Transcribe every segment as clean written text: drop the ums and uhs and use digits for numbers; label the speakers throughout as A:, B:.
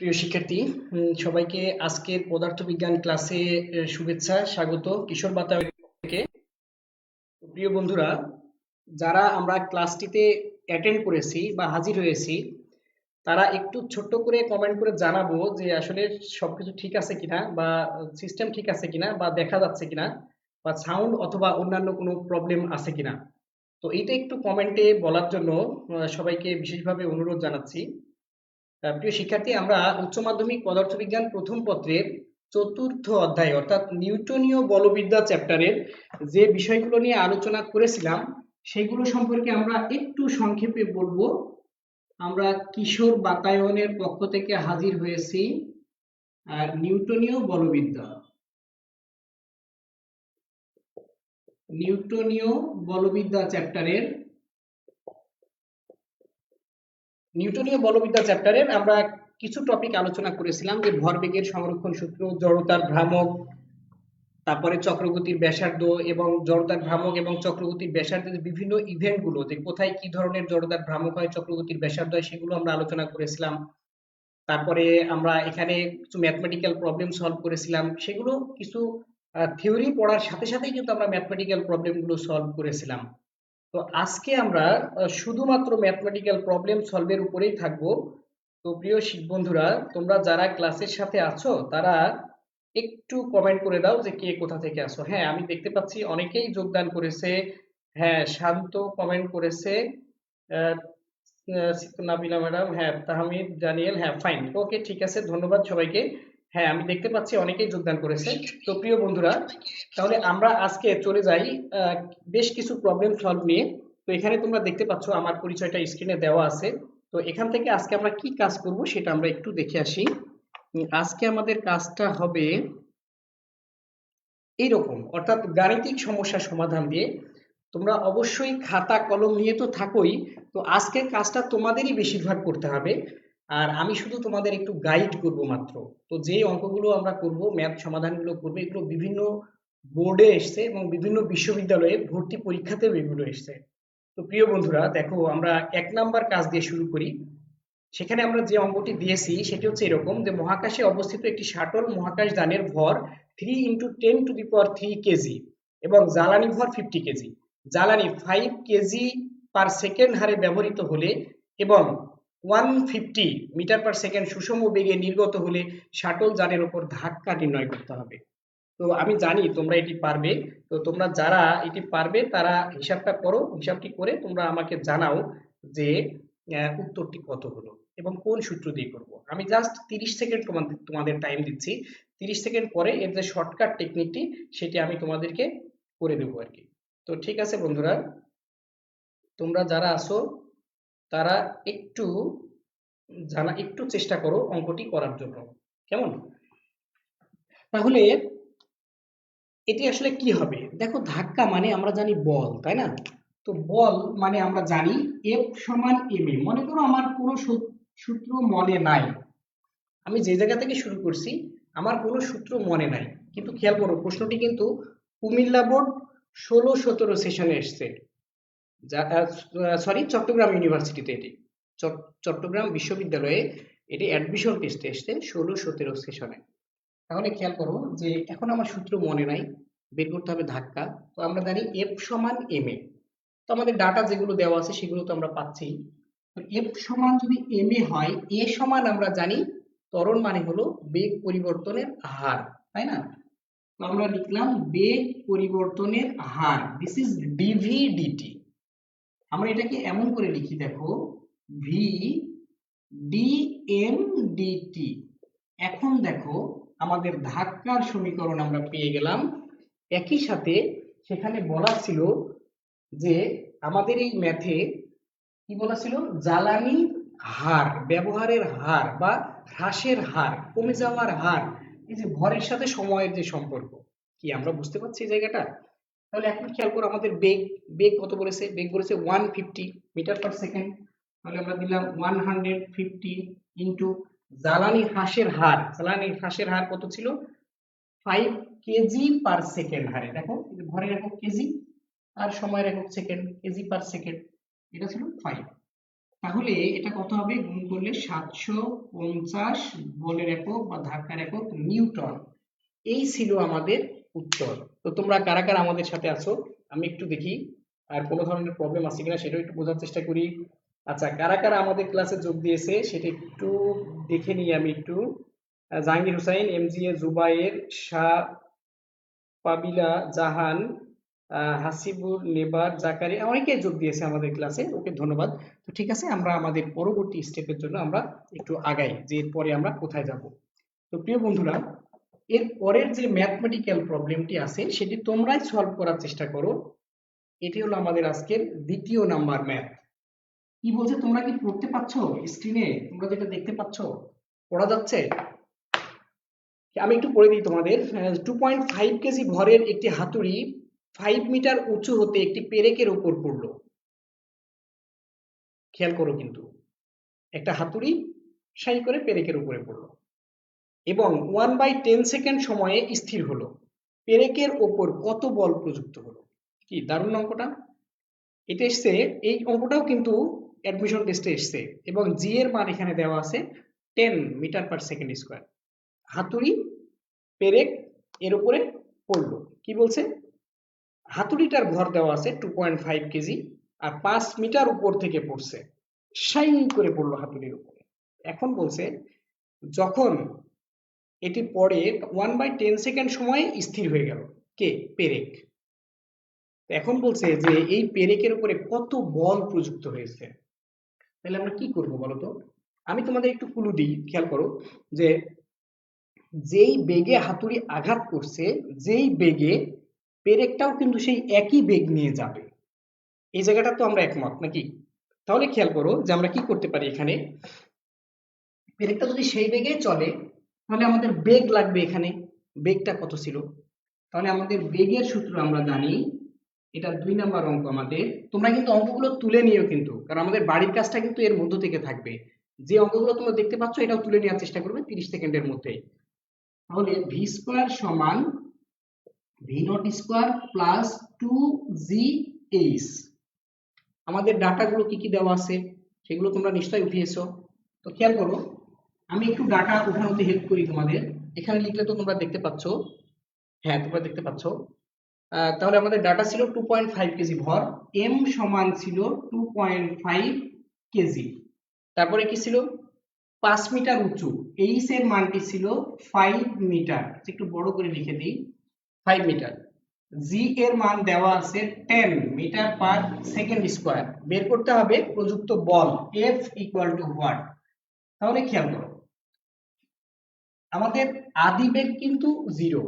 A: প্রিয় শিক্ষার্থী, সবাইকে আজকের পদার্থবিজ্ঞান ক্লাসে শুভেচ্ছা, স্বাগত কিশোর বাতায়ন থেকে। প্রিয় বন্ধুরা, যারা আমরা ক্লাসটিতে অ্যাটেন্ড করেছি বা হাজির হয়েছি, তারা একটু ছোট্ট করে কমেন্ট করে জানাবো যে আসলে সবকিছু ঠিক আছে কিনা, বা সিস্টেম ঠিক আছে কিনা, বা দেখা যাচ্ছে কিনা, বা সাউন্ড অথবা অন্যান্য কোনো প্রবলেম আছে কিনা। তো এইটা একটু কমেন্টে বলার জন্য সবাইকে বিশেষভাবে অনুরোধ জানাচ্ছি। প্রিয় শিক্ষার্থী, আমরা উচ্চ মাধ্যমিক পদার্থবিজ্ঞান প্রথম পত্রের চতুর্থ অধ্যায় অর্থাৎ নিউটনীয় বলবিদ্যা চ্যাপ্টারের যে বিষয়গুলো নিয়ে আলোচনা করেছিলাম সেগুলো সম্পর্কে আমরা একটু সংক্ষেপে বলবো। আমরা কিশোর বাতায়নের পক্ষ থেকে হাজির হয়েছি আর নিউটনীয় বলবিদ্যা চ্যাপ্টারের আমরা কিছু টপিক আলোচনা করেছিলাম, যে ভরবেগের সংরক্ষণ সূত্র, জড়তার ভ্রামক, তারপরে চক্রগতির ব্যাসার্ধ এবং জড়তার ভ্রামক এবং চক্রগতির ব্যাসার্ধের বিভিন্ন ইভেন্ট গুলো, যে কোথায় কি ধরনের জড়তার ভ্রামক হয়, চক্রগতির ব্যাসার্ধ হয়, সেগুলো আমরা আলোচনা করেছিলাম। তারপরে আমরা এখানে কিছু ম্যাথমেটিক্যাল প্রবলেম সলভ করেছিলাম, সেগুলো কিছু থিওরি পড়ার সাথে সাথেই কিন্তু আমরা ম্যাথমেটিক্যাল প্রবলেম গুলো সলভ করেছিলাম। তো আজকে আমরা শুধুমাত্র ম্যাথমেটিক্যাল প্রবলেম সলভের উপরেই থাকবো। তো প্রিয় বন্ধুরা, তোমরা যারা ক্লাসের সাথে আছো তারা একটু কমেন্ট করে দাও যে কে কোথা থেকে আছো। হ্যাঁ, আমি দেখতে পাচ্ছি অনেকেই যোগদান করেছে। হ্যাঁ, শান্ত কমেন্ট করেছে। আহ, নাবিলা ম্যাডাম, হ্যাঁ, তাহমিদ, দানিয়েল, হ্যাঁ, ফাইন, ওকে, ঠিক আছে, ধন্যবাদ সবাইকে। হ্যাঁ, আমি দেখতে পাচ্ছি অনেকেই যোগদান করেছে। তো প্রিয় বন্ধুরা, তাহলে আমরা আজকে চলে যাই আহ, বেশ কিছু প্রবলেম সলভ নিয়ে। তো এখানে তোমরা দেখতে পাচ্ছ আমার পরিচয়টা স্ক্রিনে দেওয়া আছে। তো এখান থেকে আজকে আমরা কি কাজ করব সেটা আমরা একটু দেখে আসি। আজকে আমাদের কাজটা হবে এইরকম, অর্থাৎ গাণিতিক সমস্যা সমাধান দিয়ে। তোমরা অবশ্যই খাতা কলম নিয়ে তো থাকোই। তো আজকের কাজটা তোমাদেরই বেশিরভাগ করতে হবে, আর আমি শুধু তোমাদের একটু গাইড করব মাত্র। তো যে অঙ্কগুলো আমরা করব, ম্যাথ সমাধানগুলো করবো, এগুলো বিভিন্ন বোর্ডে এসছে এবং বিভিন্ন বিশ্ববিদ্যালয়ে ভর্তি পরীক্ষাতেও এগুলো এসছে। তো প্রিয় বন্ধুরা, দেখো আমরা 1 নাম্বার কাজ দিয়ে শুরু করি। সেখানে আমরা যে অঙ্কটি দিয়েছি সেটি হচ্ছে এরকম, যে মহাকাশে অবস্থিত একটি শাটল মহাকাশযানের ভর 3 × 10⁻³ কেজি এবং জ্বালানি ভর 50 কেজি। জ্বালানি 5 কেজি/সেকেন্ড হারে ব্যবহৃত হলে এবং 150 মিটার/সেকেন্ড সুষম বেগে নির্গত হলে শাটল যানের উপর ধাক্কা নির্ণয় করতে হবে। তো আমি জানি তোমরা এটি পারবে। তো তোমরা যারা এটি পারবে তারা হিসাবটা করো, হিসাবটি করে তোমরা আমাকে জানাও যে উত্তরটি কত হলো এবং কোন সূত্র দিয়ে করব। আমি জাস্ট 30 সেকেন্ড তোমাদের টাইম দিচ্ছি। 30 সেকেন্ড পরে এর যে শর্টকাট টেকনিকটি সেটি আমি তোমাদেরকে করে দেবো আর কি। তো ঠিক আছে বন্ধুরা, তোমরা যারা আসো তারা একটু একটু চেষ্টা করো অঙ্কটি করার জন্য, কেমন? তাহলে এটি আসলে কি হবে? দেখো, ধাক্কা মানে আমরা জানি বল, তাই না? তো বল মানে আমরা জানি F=ma। মনে করো আমার কোনো সূত্র মনে নাই, আমি যে জায়গা থেকে শুরু করছি আমার কোনো সূত্র মনে নাই, কিন্তু খেয়াল করো প্রশ্নটি কিন্তু কুমিল্লা বোর্ড 16-17 সেশনে এসছে। সরি, চট্টগ্রাম ইউনিভার্সিটিতে এটি, চট্টগ্রাম বিশ্ববিদ্যালয়ে এটি অ্যাডমিশন টেস্টে এসছে 16-17 সেশনে। তাহলে খেয়াল করো যে এখন আমার সূত্র মনে নাই, বের করতে হবে ধাক্কা। তো আমরা জানি F=ma। তো আমাদের ডাটা যেগুলো দেওয়া আছে সেগুলো তো আমরা পাচ্ছি। তো F= যদি ma হয়, a সমান আমরা জানি ত্বরণ মানে হলো বেগ পরিবর্তনের হার, তাই না? তো আমরা লিখলাম বেগ পরিবর্তনের হার, দিস ইজ ডিভি ডিটি। আমরা এটাকে এমন করে লিখি, দেখো, ভি ডি এম ডিটি। এখন দেখো আমাদের ধাক্কার সমীকরণ আমরা পেয়ে গেলাম। একই সাথে সেখানে বলা ছিল যে আমাদের এই ম্যাথে কি বলা ছিল, জ্বালানি হার ব্যবহারের হার বা হ্রাসের হার, কমে যাওয়ার হার, এই যে ভরের সাথে সময়ের যে সম্পর্ক, কি আমরা বুঝতে পারছি এই জায়গাটা? তাহলে এখন খেয়াল করো আমাদের বেগ, বেগ কত বলেছে? বেগ বলেছে 150 মিটার/সেকেন্ড। তাহলে আমরা দিলাম 150 ইন্টু জ্বালানি হ্রাসের হার কত ছিল? 5 কেজি/সেকেন্ড হারে। দেখো ভরের একক কেজি আর সময়ের একক সেকেন্ড, কেজি/সেকেন্ড, এটা ছিল 5। তাহলে এটা কত হবে, গুণ করলে 750 বলের একক বা ধাক্কার একক নিউটন। এই ছিল আমাদের উত্তর। তো তোমরা কারা কারা আমাদের সাথে আছো আমি একটু দেখি, আর কোনো ধরনের প্রবলেম আছে কিনা সেটাও একটু বোঝার চেষ্টা করি। আচ্ছা, কারা কারা আমাদের ক্লাসে যোগ দিয়েছে সেটা একটু দেখে নিই আমি একটু। জাহাঙ্গীর হোসাইন, এমজিএ, জুবায়ের, শাহ, পাবিলা, জাহান, হাসিবুর, নেবার, জাকারিয়া, অনেকে যোগ দিয়েছে আমাদের ক্লাসে। ওকে ধন্যবাদ। তো ঠিক আছে, আমরা আমাদের পরবর্তী স্টেপের জন্য আমরা একটু আগাই, যে এরপরে আমরা কোথায় যাব। তো প্রিয় বন্ধুরা, এর পরের যে ম্যাথমেটিক্যাল প্রবলেমটি আছে সেটি তোমরাই সলভ করার চেষ্টা করো। এটি হলো আমাদের আজকের দ্বিতীয় নাম্বার ম্যাথ। কি বলছে তোমরা কি পড়তে পাচ্ছো? স্ক্রিনে তোমরা যেটা দেখতে পাচ্ছো পড়া যাচ্ছে? আমি একটু পড়ে দিই তোমাদের। 2.5 কেজি ভরের একটি হাতুড়ি 5 মিটার উঁচু হতে একটি পেরেকের উপর পড়লো। খেয়াল করো কিন্তু, একটা হাতুড়ি সাই করে পেরেকের উপরে পড়লো এবং 1/10 সেকেন্ড সময়ে স্থির হলো। পেরেকের ওপর কত বল প্রযুক্ত হলো? কি দারুণ অঙ্কটা! এটা এসছে, এই অঙ্কটাও কিন্তু অ্যাডমিশন টেস্টে এসছে এবং জি এর মান এখানে দেওয়া আছে 10 মিটার পার সেকেন্ড স্কোয়ার। হাতুড়ি, পেরেক এর উপরে পড়লো। কি বলছে? হাতুড়িটার ভর দেওয়া আছে 2.5 কেজি আর 5 মিটার উপর থেকে পড়ছে, সাই করে পড়লো হাতুড়ির উপরে। এখন বলছে যখন এটি পড়ে 1/10 সেকেন্ড সময়ে স্থির হয়ে গেল। কে? পেরেক। এখন বলছে যে এই পেরেকের উপরে কত বল প্রযুক্ত হয়েছে। তাহলে আমরা কি করব বলতো? আমি তোমাদের একটু ক্লু দিই, খেয়াল করো যে যেই বেগে হাতুড়ি আঘাত করছে, যেই বেগে পেরেকটাও কিন্তু সেই একই বেগ নিয়ে যাবে। এই জায়গাটা তো আমরা একমত নাকি? তাহলে খেয়াল করো যে আমরা কি করতে পারি এখানে। পেরেকটা যদি সেই বেগে চলে তাহলে আমাদের বেগ লাগবে এখানে। বেগটা কত ছিল? তাহলে আমাদের বেগের সূত্র আমরা জানি, এটা 2 নাম্বার অঙ্ক আমাদের। তোমরা কিন্তু অঙ্কগুলো তুলে নিও কিন্তু, কারণ আমাদের বাড়ির কাজটা কিন্তু এর মধ্য থেকে থাকবে। যে অঙ্কগুলো তোমরা দেখতে পাচ্ছ এটাও তুলে নেওয়ার চেষ্টা করবে 30 সেকেন্ডের মধ্যে। তাহলে ভি স্কোয়ার সমান ভি নট স্কোয়ার প্লাস 2জি এইচ। আমাদের ডাটাগুলো কি কি দেওয়া আছে সেগুলো তোমরা নিশ্চয়ই উঠিয়েছো। তো খেয়াল করো, আমি একটু ডাটা উঠানোতে হেল্প করি তোমাদের। এখানে লিখলে তো তোমরা দেখতে পাচ্ছ, হ্যাঁ তোমরা দেখতে পাচ্ছ। তাহলে আমাদের ডাটা ছিল 2.5 কেজি ভর, এম সমান ছিল 2.5 কেজি। তারপরে কি ছিল? 5 মিটার উঁচু, এইচ এর মানটি ছিল 5 মিটার। একটু বড় করে লিখে দিই, 5 মিটার। জি এর মান দেওয়া আছে 10 মিটার পার সেকেন্ড স্কোয়ার। বের করতে হবে প্রযুক্ত বল এফ ইকুয়াল টু হোয়াট। তাহলে খেয়াল করো, আমাদের আদি বেগ কিন্তু 0,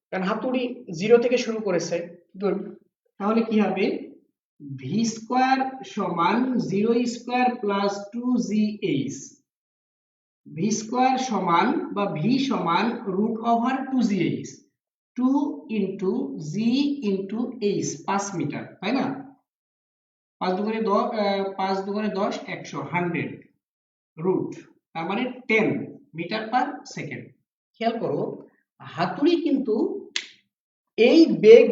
A: কারণ হাতুড়ি 0 থেকে শুরু করেছে। তাহলে কি হবে? ভি স্কোয়ার সমান 0 স্কোয়ার প্লাস 2জি এইচ। ভি স্কোয়ার সমান বা ভি সমান রুট ওভার 2জি H, 2 into G into H, 5 metre, তাই না? 5 দুগুণে 10, 5 দুগুণে 10, 100, 100 রুট, তার মানে 10 মিটার পার সেকেন্ড। খেয়াল করো, হাতুড়ি কিন্তু এই বেগ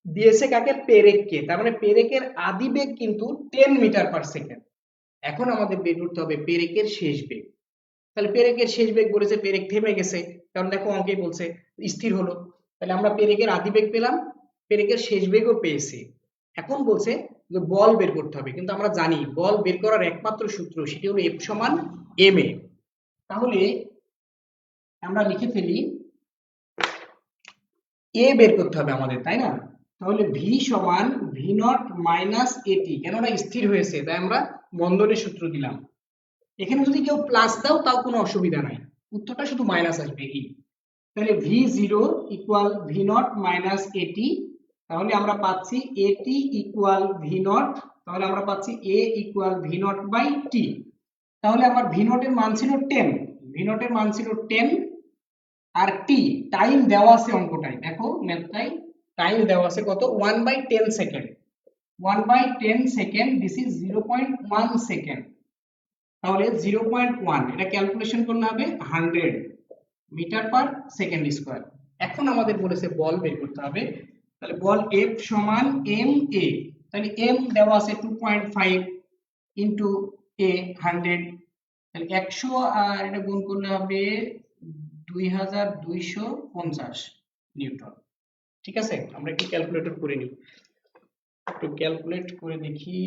A: দিয়েছে কাকে? পেরেককে। তার মানে পেরেকের আদি বেগ কিন্তু 10 মিটার পার সেকেন্ড। এখন আমাদের বের করতে হবে পেরেকের শেষ বেগ। তাহলে পেরেকের শেষ বেগ বলেছে, পেরেক থেমে গেছে, কারণ দেখো অঙ্কেই বলছে স্থির হলো। তাহলে আমরা পেরেকের আদি বেগ পেলাম, পেরেকের শেষ বেগও পেয়েছি। এখন বলছে যে বল বের করতে হবে, কিন্তু আমরা জানি বল বের করার একমাত্র সূত্র সেটি হলো এফ সমান এম এ। তাহলে আমরা লিখে ফেলি এ বের করতে হবে আমাদের, তাই না? তাহলে ভি সমান ভি নট মাইনাস এটি, কেননা স্থির হয়েছে তাই আমরা বন্ধনের সূত্র দিলাম। এখানে যদি কেউ প্লাস দাও তাও কোনো অসুবিধা নাই, উত্তরটা শুধু মাইনাস আসবে। ই তাহলে V zero equal V naught minus এটি, তাহলে আমরা পাচ্ছি এটি ইকুয়াল ভি নট, তাহলে আমরা পাচ্ছি এ equal V naught by T. তাহলে আমার ভি নট এর মান ছিল 10, ভি নট এর মান ছিল 10 আর টি টাইম দেওয়া আছে অঙ্কটাই, দেখো ম্যাথটাই টাইম দেওয়া আছে কত? 1/10 second. 1/10 second, this is 0.1 second. তাহলে 0.1 এটা ক্যালকুলেশন করলে হবে 100 মিটার পার সেকেন্ড স্কোয়ার। এখন আমাদের বলেছে বল বের করতে হবে। তাহলে বল এফ সমান এম এ, তাহলে এম দেওয়া আছে 2.5 ইন্টু এ 100, তাহলে 100 আর এটা গুণ করলে হবে 2250 নিউটন। ঠিক আছে, আমরা একটু ক্যালকুলেটর করে নিই, একটু ক্যালকুলেট করে দেখি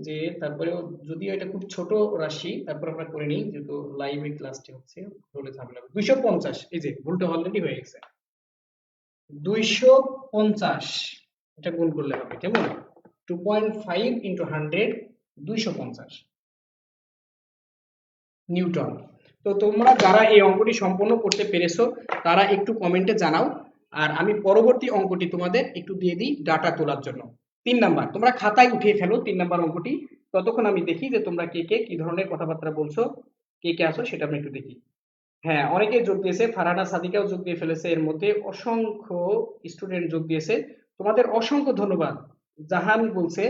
A: যে তারপরেও যদিও এটা খুব ছোট রাশি, তারপর আমরা করে নিই যেহেতু লাইভে ক্লাসটি হচ্ছে, বলে ঝামেলা হবে। 250, এই যে ভুলটা অলরেডি হয়ে গেছে, 250 এটা গুণ করলে হবে কেমন, 2.5 ইন্টু 100, 250 নিউটন। তো তোমরা যারা এই অঙ্কটি সম্পন্ন করতে পেরেছো তারা একটু কমেন্টে জানাও, আর আমি পরবর্তী অঙ্কটি তোমাদের একটু দিয়ে দিই ডাটা তোলার জন্য। 3 নাম্বার, তোমরা খাতায় উঠিয়ে ফেলো 3 নাম্বার অঙ্কটি, ততক্ষণ আমি দেখি যে তোমরা কে কে কি ধরনের কথাবার্তা বলছো, কে কে আসো সেটা আমি একটু দেখি। হ্যাঁ, অনেকে যোগ দিয়েছে, ফারহানা সাদিকাও যোগ দিয়ে ফেলেছে, এর মধ্যে অসংখ্য স্টুডেন্ট যোগ দিয়েছে, তোমাদের অসংখ্য ধন্যবাদ। জাহান বলছে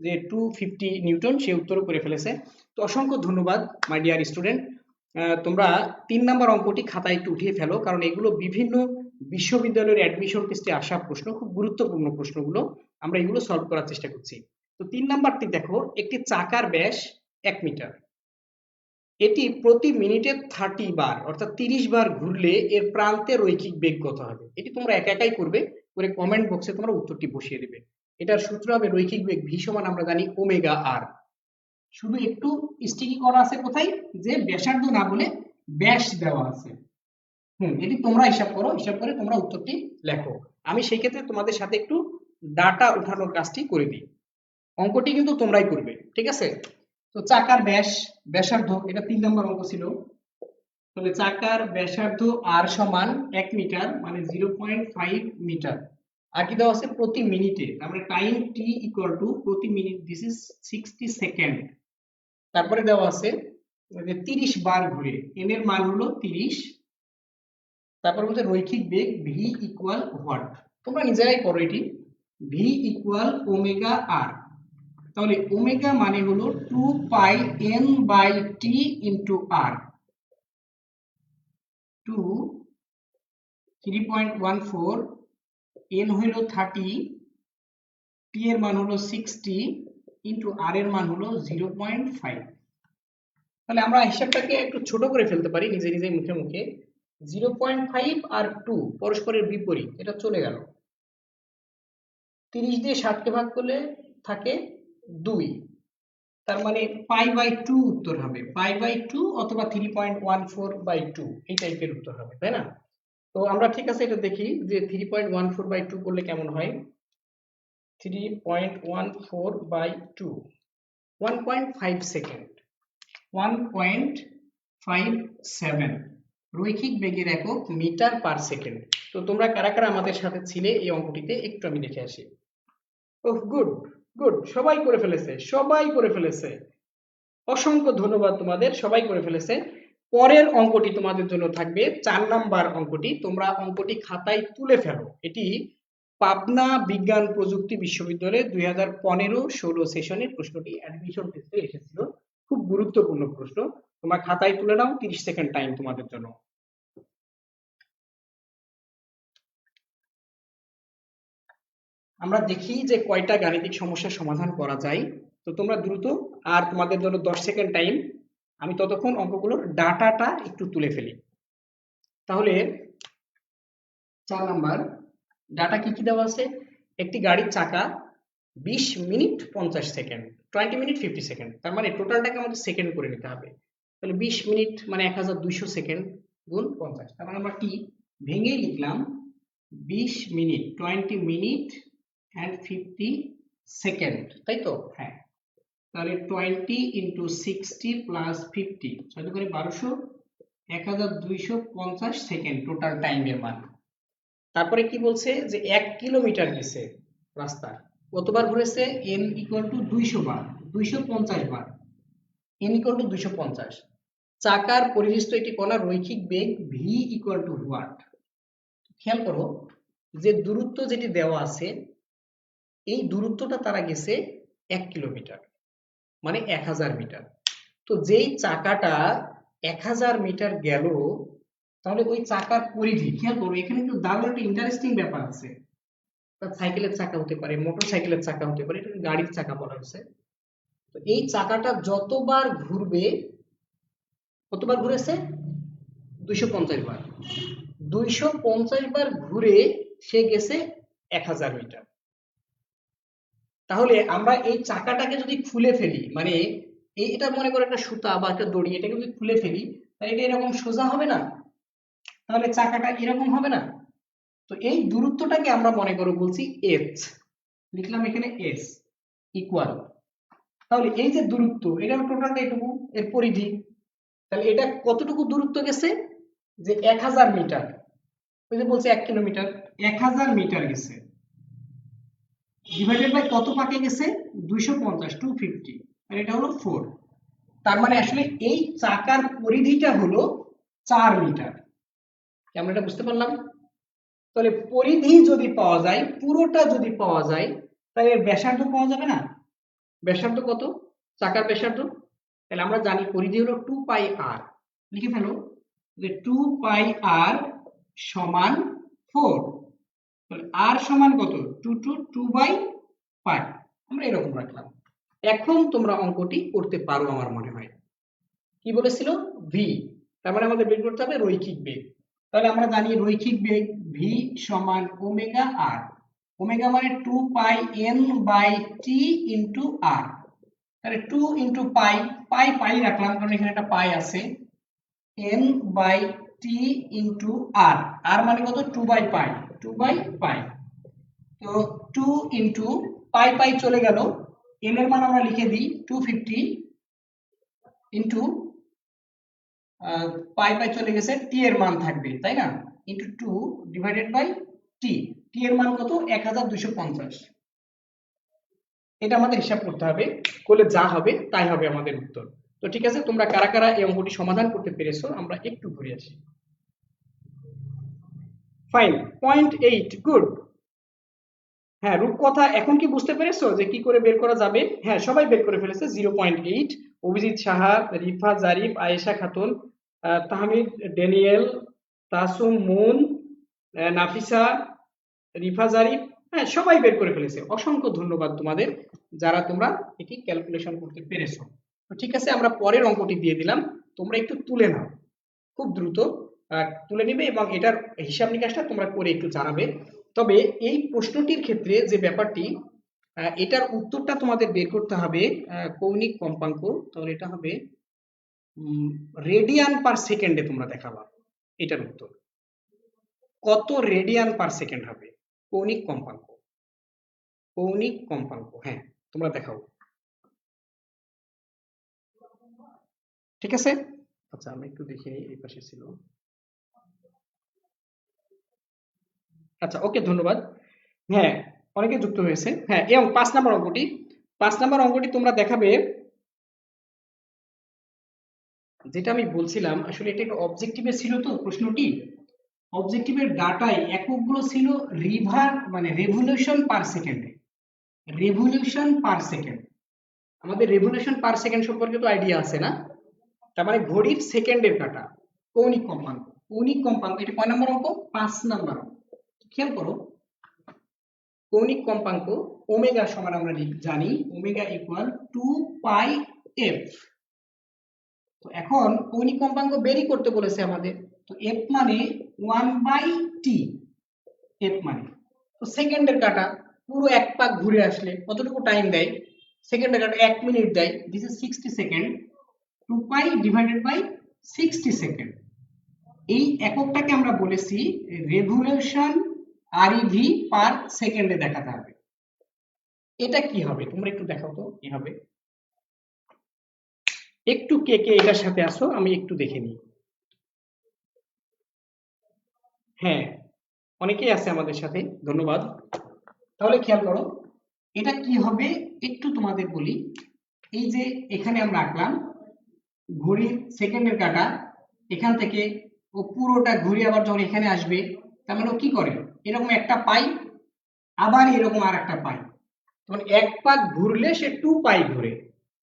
A: যে 250 নিউটন, সে উত্তরও করে ফেলেছে। তো অসংখ্য ধন্যবাদ মাই ডিয়ার স্টুডেন্ট। তোমরা 3 নাম্বার অঙ্কটি খাতায় একটু উঠিয়ে ফেলো, কারণ এগুলো বিভিন্ন বিশ্ববিদ্যালয়ের অ্যাডমিশন টেস্টে আসা প্রশ্ন, খুব গুরুত্বপূর্ণ প্রশ্নগুলো, আমরা এগুলো সলভ করার চেষ্টা করছি। তো 3 নাম্বারটি দেখো, একটি চাকার ব্যাস 1 মিটার, এটি প্রতি মিনিটে 30 বার অর্থাৎ 30 বার ঘুরলে এর প্রান্তে রৈখিক বেগ কত হবে। এটি তোমরা একা একাই করবে, করে কমেন্ট বক্সে তোমরা উত্তরটি বসিয়ে দেবে। এটার সূত্র হবে রৈখিক বেগ ভি সমান আমরা জানি ওমেগা আর। শুধু একটু স্টিকি করা আছে কোথায়, যে ব্যাসার্ধ না বলে ব্যাস দেওয়া আছে। এটি তোমরা হিসাব করো, হিসাব করে তোমরা উত্তরটি লেখো। আমি সেই ক্ষেত্রে তোমাদের সাথে একটু ডাটা উঠানোর কাজটি করে দিই, অঙ্কটি কিন্তু তোমরাই করবে, ঠিক আছে। তো চাকার ব্যাস, ব্যাসার্ধ, এটা 3 নাম্বার অঙ্ক ছিল। তাহলে চাকার ব্যাসার্ধ আর সমান 1 মিটার, মানে 0.5 মিটার। আর কি দেওয়া আছে, প্রতি মিনিটে, তার মানে টাইম টি ইকুয়াল টু প্রতি মিনিট, দিস ইজ 60 সেকেন্ড। তারপরে দেওয়া আছে যে 30 বার ঘুরে, এন এর মান হলো 30। তারপর বলতে রৈখিক বেগ ভি ইকুয়াল হোয়াট, তোমরা নিজেরাই করো এটি, ভি ইকুয়াল ওমেগা আর। তাহলে ওমেগা মানে হলো 2 pi N by T into R, 3.14, N হইল 30, টি এর মান হলো 60 ইন্টু আর এর মান হলো 0.5। তাহলে আমরা হিসাবটাকে একটু ছোট করে ফেলতে পারি নিজে নিজে মুখে মুখে। 0.5 আর 2 পরস্পরের বিপরীত, এটা চলে গেল। 30 দিয়ে 60 কে ভাগ করলে থাকে 2, তার মানে পাই বাই 2 উত্তর হবে, পাই বাই 2 অথবা 3.14/2, এই টাইপের উত্তর হবে, তাই না? তো আমরা ঠিক আছে এটা দেখি যে 3.14/2 করলে কেমন হয়। 3.14/2, 1.5 সেকেন্ড, 1.57, রৈখিক বেগের একক মিটার পার সেকেন্ড। তো তোমরা কারা কারা আমাদের সাথে ছিলে এই অঙ্কটিতে, একটু আমি দেখে আসি। ওহ, গুড গুড, সবাই করে ফেলেছে, সবাই করে ফেলেছে, অসংখ্য ধন্যবাদ তোমাদের, সবাই করে ফেলেছে। পরের অঙ্কটি তোমাদের জন্য থাকবে 4 নাম্বার অঙ্কটি, তোমরা অঙ্কটি খাতায় তুলে ফেলো। এটি পাবনা বিজ্ঞান প্রযুক্তি বিশ্ববিদ্যালয়ে 2015-16 সেশনের প্রশ্নটি অ্যাডমিশন টেস্টে এসেছিল, খুব গুরুত্বপূর্ণ প্রশ্ন। তোমরা খাতায় তুলে নাও, 30 সেকেন্ড টাইম তোমাদের জন্য। আমরা দেখি যে কয়টা গাণিতিক সমস্যার সমাধান করা যায়। তো তোমরা দ্রুত, আর তোমাদের জন্য 10 সেকেন্ড টাইম, আমি ততক্ষণ অঙ্কগুলোর ডাটাটা একটু তুলে ফেলি। তাহলে 4 নাম্বার ডাটা কি কি দেওয়া আছে, একটি গাড়ির চাকা 20 মিনিট 50 সেকেন্ড, 20 মিনিট 50 সেকেন্ড, তার মানে টোটালটাকে আমাদের সেকেন্ড করে নিতে হবে। তাহলে 20 মিনিট মানে 1200 সেকেন্ড গুণ 50, তার মানে আমরা কি ভেঙেই লিখলাম 20 মিনিট, 20 মিনিট and 50 সেকেন্ড, তাই তো? হ্যাঁ, তাহলে 20 ইন্টু 60 প্লাস 50, 6 করে 1200, 1250 সেকেন্ড টোটাল টাইমের মান। তারপরে কি বলছে যে 1 কিলোমিটার গেছে রাস্তা, কতবার ঘুরেছে, n equal to 200 bar, 250 bar, n equal to 250। চাকার পরিবেষ্টিত একটি কণার রৈখিক বেগ v ইকুয়াল টু হোয়াট। খেয়াল করো যে দূরত্ব যেটি দেওয়া আছে, এই দূরত্বটা তারা গেছে 1 কিলোমিটার, মানে 1000 মিটার। তো যেই চাকাটা 1000 মিটার গেল, তাহলে ওই চাকার পরিধি, খেয়াল করো এখানে কিন্তু দারুণ একটা ইন্টারেস্টিং ব্যাপার আছে। সাইকেলের চাকা হতে পারে, মোটর সাইকেলের চাকা হতে পারে, এটা গাড়ির চাকা বলা হচ্ছে। তো এই চাকাটা যতবার ঘুরবে, কতবার ঘুরেছে? 250 বার। 250 বার ঘুরে সে গেছে 1000 মিটার। তাহলে আমরা এই চাকাটাকে যদি খুলে ফেলি, মানে এটা মনে করো একটা সুতা বা একটা দড়ি, এটাকে যদি খুলে ফেলি তাহলে এটা এরকম সোজা হবে না, তাহলে চাকাটা এরকম হবে না। তো এই দূরত্বটাকে আমরা মনে করো বলছি এইচ, লিখলাম এখানে এস ইকুয়াল, তাহলে এই যে দূরত্ব এটা টোটালটা এটুকু, এর পরিধি, তাহলে এটা কতটুকু দূরত্ব গেছে? যে 1000 মিটার। ওই যে বলছে 1 কিলোমিটার, 1000 মিটার গেছে, ডিভাইডেড বাই কত পাকে গেছে? 250, 250, আর এটা হলো 4। তার মানে আসলে এই চাকার পরিধিটা হলো 4 মিটার। কি আমরা এটা বুঝতে পারলাম? তাহলে পরিধি যদি পাওয়া যায়, পুরোটা যদি পাওয়া যায়, তাহলে এর ব্যাসার্ধ পাওয়া যাবে না? ব্যাসার্ধ কত? চাকার ব্যাসার্ধ, তাহলে আমরা জানি পরিধি হলো 2 পাই আর। লিখে ফেলো যে 2 পাই আর সমান 4। তাহলে আর সমান কত? 2 টু 2 বাই পাই। আমরা এরকম রাখলাম। এখন তোমরা অঙ্কটি করতে পারো আমার মনে হয়। কি বলেছিল? ভি, তার মানে আমাদের বের করতে হবে রৈখিক বেগ। তাহলে আমরা জানি রৈখিক বেগ ভি সমান ওমেগা আর। ওমেগা মানে 2 pi N by T into আর। তাহলে 2 ইনটু পাই, পাই পাই রাখলাম কারণ এখানে একটা পাই আছে, এন বাই টি ইনটু আর। আর মানে কত? 2 বাই পাই, 2 বাই পাই। তো 2 ইনটু পাই পাই চলে গেল, এন এর মান আমরা লিখে দিই 250 ইনটু পাই পাই চলে গেছে, টি এর মান থাকবে তাই না, ইনটু 2 ডিভাইডেড বাই টি। টি এর মান কত? 1250। এটা আমাদের হিসাব করতে হবে, করলে যা হবে তাই হবে আমাদের উত্তর। তো ঠিক আছে, তোমরা কারা কারা এই অঙ্কটি সমাধান করতে পেরেছো আমরা একটু ঘুরে আসি। Fine, 0.8, good. হ্যাঁ, রূপকথা এখন কি বুঝতে পেরেছো যে কি করে বের করা যাবে? হ্যাঁ, সবাই বের করে ফেলেছে 0.8। অভিজিৎ সাহা, রিফা জারিফ, আয়েশা খাতুন, তাহমিদ, ড্যানিয়েল, তাসুম, মুন, নাফিসা, রিফা জারিফ, হ্যাঁ সবাই বের করে ফেলেছে। অসংখ্য ধন্যবাদ তোমাদের যারা তোমরা এটি ক্যালকুলেশন করতে পেরেছো। তো ঠিক আছে, আমরা পরের অঙ্কটি দিয়ে দিলাম, তোমরা একটু তুলে নাও, খুব দ্রুত তুলে নিবে এবং এটার হিসাব নিকাশটা তোমরা করে একটু জানাবে। তবে এই প্রশ্নটির ক্ষেত্রে যে ব্যাপারটি, এটার উত্তরটা তোমাদের বের করতে হবে কৌণিক কম্পাঙ্ক। তাহলে এটা হবে রেডিয়ান পার সেকেন্ডে তোমরা দেখাবা এটার উত্তর। কত রেডিয়ান পার সেকেন্ড হবে কৌণিক কম্পাঙ্ক? কৌণিক কম্পাঙ্ক, হ্যাঁ তোমরা দেখাও। ঠিক আছে, আচ্ছা আমি একটু দেখে নিই, এই পাশে ছিল। আচ্ছা ওকে, ধন্যবাদ। হ্যাঁ, অনেকে যুক্ত হয়েছে। হ্যাঁ, এবং 5 নম্বর অঙ্কটি, 5 নম্বর অঙ্কটি তোমরা দেখাবে, যেটা আমি বলছিলাম আসলে এটা একটা অবজেক্টিভে ছিল তো প্রশ্নটি। অবজেক্টিভের ডাটায় এককগুলো ছিল রিভার মানে রেভলিউশন পার সেকেন্ডে, রেভলিউশন পার সেকেন্ড। আমাদের রেভলিউশন পার সেকেন্ড সম্পর্কে তো আইডিয়া আছে না? তার মানে ঘড়ির সেকেন্ডের কাঁটা, কৌণিক কম্পাঙ্ক। কৌণিক কম্পাঙ্ক এটা কয় নম্বর অঙ্ক? 5 নম্বর অঙ্ক। খেয়াল করো, কৌণিক কম্পাঙ্ক ওমেগা সমান আমরা জানি ওমেগা ইকুয়াল 2 পাই এফ। তো এখন কৌণিক কম্পাঙ্ক বেরই করতে বলেছে আমাদের, তো এফ মানে 1 বাই টি, এফ মানে, তো সেকেন্ডের কাঁটা পুরো এক পাক ঘুরে আসলে কতটুকু টাইম দেয়? সেকেন্ডের কাঁটা 1 মিনিট দেয়, this is 60 second. 2 pi divided by 60 second. এই এককটাকে আমরা বলেছি রেভলিউশন আরইভি পার সেকেন্ডে দেখাতে হবে। এটা কি হবে তোমরা একটু দেখাও তো, কি হবে? একটু কে কে এটার সাথে আসো আমি একটু দেখে নিই। হ্যাঁ, অনেকেই আছে আমাদের সাথে, ধন্যবাদ। তাহলে খেয়াল করো এটা কি হবে একটু তোমাদের বলি। এই যে এখানে আমরা আঁকলাম ঘড়ির সেকেন্ডের কাঁটা, এখান থেকে ও পুরোটা ঘুরে আবার যখন এখানে আসবে, তার মানে ও কি করে এরকম একটা পাই, আবার এরকম আর একটা পাই, তখন এক পাক ঘুরলে সে 2 পাই ঘুরে,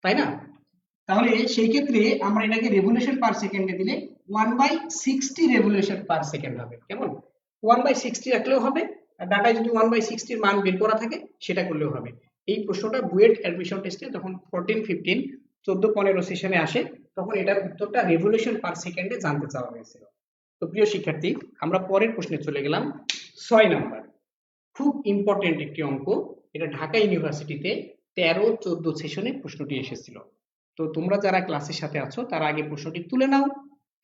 A: তাই না? তাহলে সেই ক্ষেত্রে আমরা এটাকে রেভলিউশন পার সেকেন্ডে দিলে 1/60 রেভলিউশন পার সেকেন্ড হবে। কেমন? 1/60 রাখলেও হবে, আর ডাটায় যদি 1/60 এর মান বের করা থাকে সেটা করলেও হবে। এই প্রশ্নটা বুয়েট অ্যাডমিশন টেস্টে যখন 14-15 14-15 সেশনে আসে তখন এটার উত্তরটা রেভলিউশন পার সেকেন্ডে জানতে চাওয়া হয়েছিল। তো প্রিয় শিক্ষার্থী, আমরা পরের প্রশ্নে চলে গেলাম 6 নাম্বার। খুব ইম্পর্টেন্ট একটি অঙ্ক, এটা ঢাকা ইউনিভার্সিটিতে 13-14 সেশনে প্রশ্নটি এসেছিল। তো তোমরা যারা ক্লাসের সাথে আছো তারা আগে প্রশ্নটি তুলে নাও,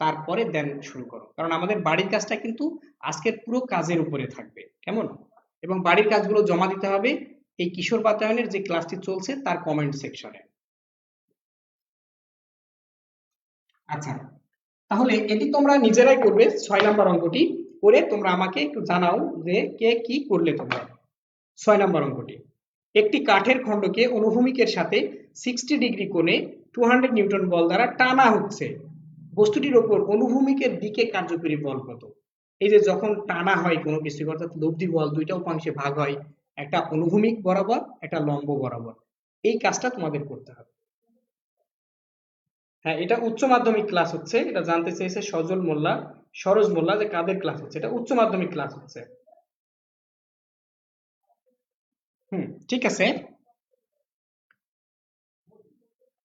A: তারপরে দেন শুরু করো, কারণ আমাদের বাড়ির কাজটা কিন্তু আজকের পুরো কাজের উপরে থাকবে, কেমন? এবং বাড়ির কাজগুলো জমা দিতে হবে এই কিশোর বাতায়নের যে ক্লাসটি চলছে তার কমেন্ট সেকশনে। আচ্ছা, তাহলে এটি তোমরা নিজেরাই করবে 6 নাম্বার অঙ্কটি করে তোমরা আমাকে একটু জানাও যে কে কি করলে তোমরা। 6 নাম্বার অঙ্কটি, একটি কাঠের খণ্ডকে অনুভূমিকের সাথে 60 ডিগ্রি কোণে 200 নিউটন বল দ্বারা টানা হচ্ছে, বস্তুটির ওপর অনুভূমিকের দিকে কার্যকরী বল কত? এই যে যখন টানা হয় কোনো কিছু, অর্থাৎ লব্ধি বল দুইটা উপাংশে ভাগ হয়, একটা অনুভূমিক বরাবর একটা লম্ব বরাবর, এই কাজটা তোমাদের করতে হবে। হ্যাঁ, এটা উচ্চ মাধ্যমিক ক্লাস হচ্ছে, এটা জানতে চেয়েছে সজল মোল্লা, সরোজ মোল্লা, যে কাদের ক্লাস হচ্ছে, এটা উচ্চ মাধ্যমিক ক্লাস হচ্ছে। ঠিক আছে।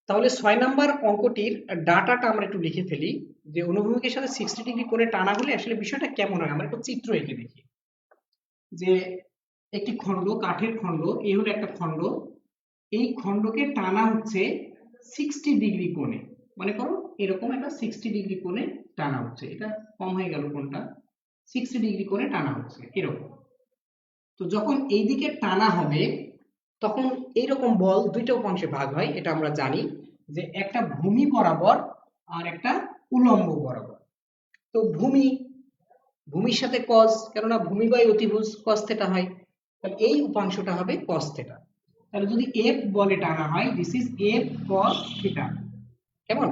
A: তাহলে 6 নাম্বার অঙ্কটির ডাটাটা আমরা একটু লিখে ফেলি, যে অনুভূমিকের সাথে 60 ডিগ্রি করে টানা হলে আসলে বিষয়টা কেমন হয় আমরা একটু চিত্র এঁকে দেখি। যে একটি খণ্ড, কাঠের খণ্ড, এই হলো একটা খণ্ড, এই খণ্ডকে টানা হচ্ছে 60 ডিগ্রি কোণে, মনে করো এরকম একটা 60 ডিগ্রি কোণে টানা হচ্ছে, এটা কম হয়ে গেল কোণটা, 60 ডিগ্রি কোণে টানা হচ্ছে এরকম। তো যখন এই দিকে টানা হবে তখন এইরকম বল দুইটা উপাংশে ভাগ হয়, এটা আমরা জানি, যে একটা ভূমি বরাবর আর একটা উলম্ব বরাবর। তো ভূমির সাথে কস, কেননা ভূমি বাই অতিভুজ কস থেটা হয়, তাহলে এই উপাংশটা হবে কস থেটা। তাহলে যদি এফ বলে টানা হয়, this is F cos theta, কেমন?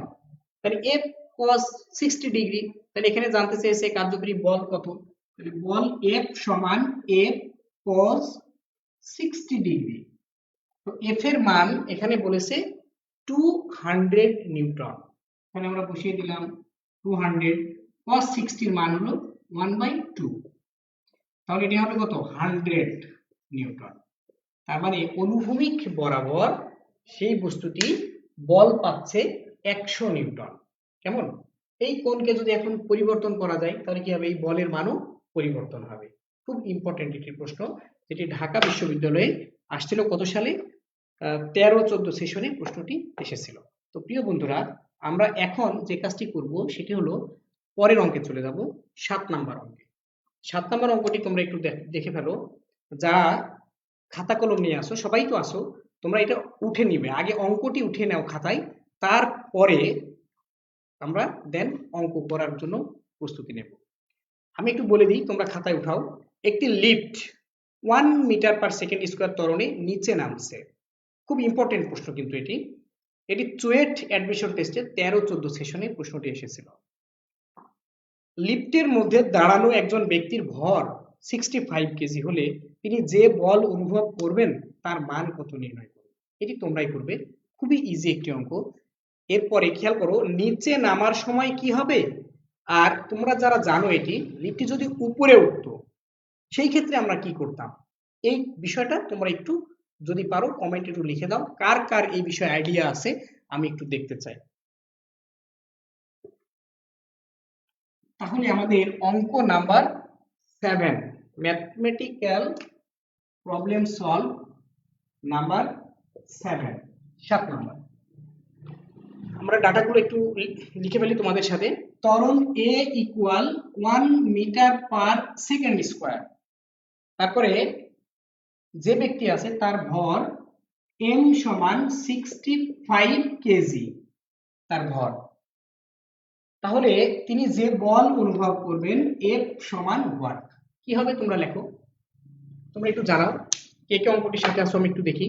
A: তাহলে এফ কস 60 ডিগ্রি, তাহলে এখানে জানতে চেয়েছে কার্যকরী বল কত, তাহলে বল এফ সমান এফ কস 60 ডিগ্রি। তো এফ এর মান এখানে বলেছে 200 নিউটন, তাহলে আমরা বসিয়ে দিলাম 200, cos 60 এর মান হলো 1/2, তাহলে এটা হবে কত 100 নিউটন। তার মানে অনুভূমিক বরাবর সেই বস্তুটি বল পাচ্ছে 100 নিউটন, কেমন? এই কোণকে যদি এখন পরিবর্তন করা যায় তাহলে কি হবে, এই বলের মানও পরিবর্তন হবে। খুব ইম্পর্টেন্ট একটি প্রশ্ন, যেটি ঢাকা বিশ্ববিদ্যালয়ে আসছিল কত সালে, 13-14 সেশনে প্রশ্নটি এসেছিল। তো প্রিয় বন্ধুরা, আমরা এখন যে কাজটি করব সেটি হলো পরের অঙ্কে চলে যাব, 7 নাম্বার অঙ্কে। 7 নাম্বার অঙ্কটি তোমরা একটু দেখে ফেলো, যারা খাতা কলম নিয়ে আসো, সবাই তো আসো, তোমরা এটা উঠে নিবে, আগে অঙ্কটি উঠে নাও খাতায়, তারপরে আমরা দেন অঙ্ক করার জন্য প্রস্তুতি নেব। আমি একটু বলে দিই, তোমরা খাতায় উঠাও। একটি lift 1 metre per second square ত্বরণে নিচে নামছে, খুব ইম্পর্টেন্ট প্রশ্ন কিন্তু এটি, এটি চুয়েট অ্যাডমিশন টেস্টে 13-14 সেশনে প্রশ্নটি এসেছিল। লিফটের মধ্যে দাঁড়ানো একজন ব্যক্তির ভর 65 কেজি হলে তিনি যে বল অনুভব করবেন তার মান কত নির্ণয় করবেন। এটি তোমরাই করবে, খুবই ইজি একটি অঙ্ক। এরপরে খেয়াল করো নিচে নামার সময় কি হবে, আর তোমরা যারা জানো এটি, লিফটটি যদি উপরে উঠতো সেই ক্ষেত্রে আমরা কি করতাম, এই বিষয়টা তোমরা একটু যদি পারো কমেন্টে একটু লিখে দাও, কার কার এই বিষয়ে আইডিয়া আছে আমি একটু দেখতে চাই। তাহলে আমাদের অঙ্ক number 7, mathematical problem solve number 7, 7 number. আমরা ডাটাগুলো একটু লিখে ফেলি তোমাদের সাথে। ত্বরণ a equal 1 metre per second square, তারপরে যে ব্যক্তি আছে তার ভর এম সমান 65 কেজি তার ভর, তাহলে তিনি যে বল অনুভব করবেন এফ সমান ওয়াট, কি হবে তোমরা লেখো, তোমরা একটু জানাও কে কে অঙ্কটির সাথে আসো, আমি একটু দেখি।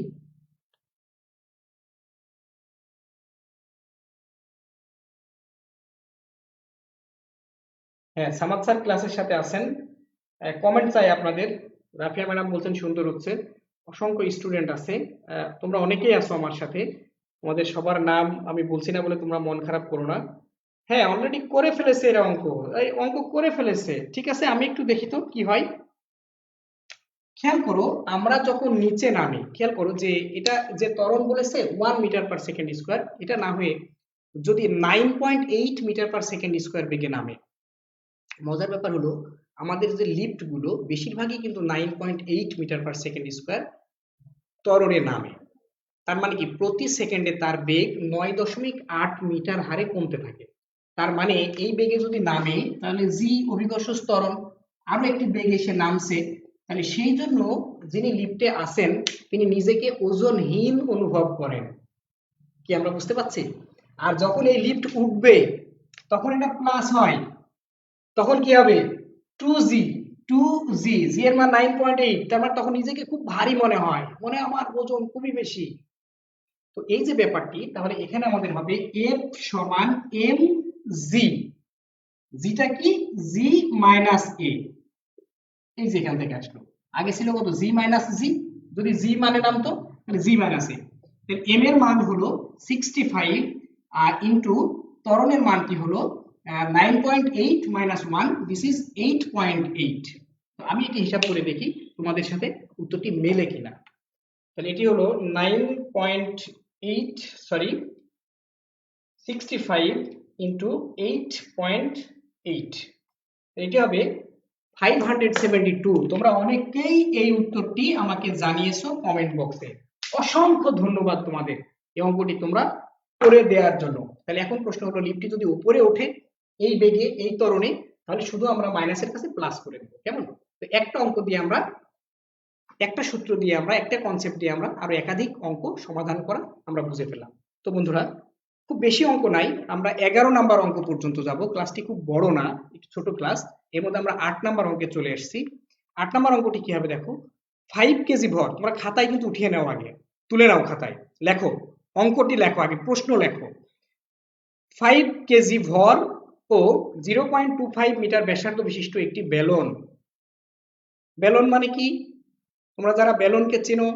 A: হ্যাঁ, সামাদ স্যার ক্লাসের সাথে আছেন, কমেন্ট চাই আপনাদের। রাফিয়া ম্যাডাম বলছেন সুন্দর হচ্ছে, অসংখ্য স্টুডেন্ট আছে, তোমরা অনেকেই আছো আমার সাথে, তোমাদের সবার নাম আমি বলছি না বলে তোমরা মন খারাপ করো না। হ্যাঁ, অলরেডি করে ফেলেছে এরা অঙ্ক, এই অঙ্ক করে ফেলেছে, ঠিক আছে, আমি একটু দেখি তো কি হয়। খেয়াল করো আমরা যখন নিচে নামি, খেয়াল করো যে এটা যে ত্বরণ বলেছে 1 মিটার/সেকেন্ড স্কয়ার, এটা না হয়ে যদি 9.8 মিটার/সেকেন্ড স্কয়ার বেগে নামে। মজার ব্যাপার হলো আমাদের যে লিফট গুলো বেশিরভাগই কিন্তু 9.8 মিটার/সেকেন্ড স্কয়ার ত্বরণে নামে। তার মানে কি প্রতি সেকেন্ডে তার বেগ 9.8 মিটার হারে কমতে থাকে। তার মানে এই বেগে যদি নামে তাহলে জি অভিকর্ষ ত্বরণ, আরো একটি বেগে সে নামছে, তাহলে সেই জন্য যিনি লিফটে আসেন তিনি নিজেকে ওজনহীন অনুভব করেন। কি আমরা বুঝতে পারছি? আর যখন এই লিফট উঠবে তখন এটা প্লাস হয়, তখন কি হবে 2g, 2g, জি এর মান 9.8, তার মানে তখন নিজেকে খুব ভারী মনে হয়, মনে হয় আমার ওজন খুবই বেশি। তো এই যে ব্যাপারটি, তাহলে এখানে আমাদের হবে F সমান এম জি, জিটা কি জি মাইনাস এ, এই যে এখান থেকে আসলো। আগে ছিল কত জি মাইনাস জি, যদি জি মানে নামতো তাহলে জি মাইনাস এ, এম এর মান হলো 65 আর ইনটু ত্বরণের মানটি হলো 9.8 মাইনাস 1, দিস ইজ 8.8। তো আমি এটি হিসাব করে দেখি তোমাদের সাথে উত্তরটি মেলে কিনা। তাহলে এটি হলো 9.8 সরি 65 ইন্টু 8.8, এটি হবে 572। তোমরা অনেকেই এই উত্তরটি আমাকে জানিয়েছো কমেন্ট বক্সে, অসংখ্য ধন্যবাদ তোমাদের এই অঙ্কটি তোমরা করে দেওয়ার জন্য। তাহলে এখন প্রশ্ন হলো লিফটটি যদি উপরে ওঠে এই বেগে এই ত্বরণে, তাহলে শুধু আমরা মাইনাসের কাছে প্লাস করে দেবো, কেমন? তো একটা অঙ্ক দিয়ে আমরা, একটা সূত্র দিয়ে আমরা, একটা কনসেপ্ট দিয়ে আমরা আরো একাধিক অঙ্ক সমাধান করা আমরা বুঝে ফেললাম। তো বন্ধুরা খুব বেশি অঙ্ক নাই, আমরা 11 নাম্বার অঙ্ক পর্যন্ত যাব, ক্লাসটি খুব বড় না, একটু ছোট ক্লাস। এর মধ্যে আমরা 8 নাম্বার অঙ্কে চলে এসেছি। 8 নাম্বার অঙ্কটি কি হবে দেখো, 5 কেজি ভর, তোমরা খাতায় কিন্তু উঠিয়ে নাও, আগে তুলে নাও খাতায়, লেখো অঙ্কটি, লেখো আগে প্রশ্ন লেখো। 5 কেজি ভর ও 0.25 মিটার ব্যাসার্ধ বিশিষ্ট একটি বেলুন। বেলুন মানে কি? তোমরা যারা বেলুনকে চেনো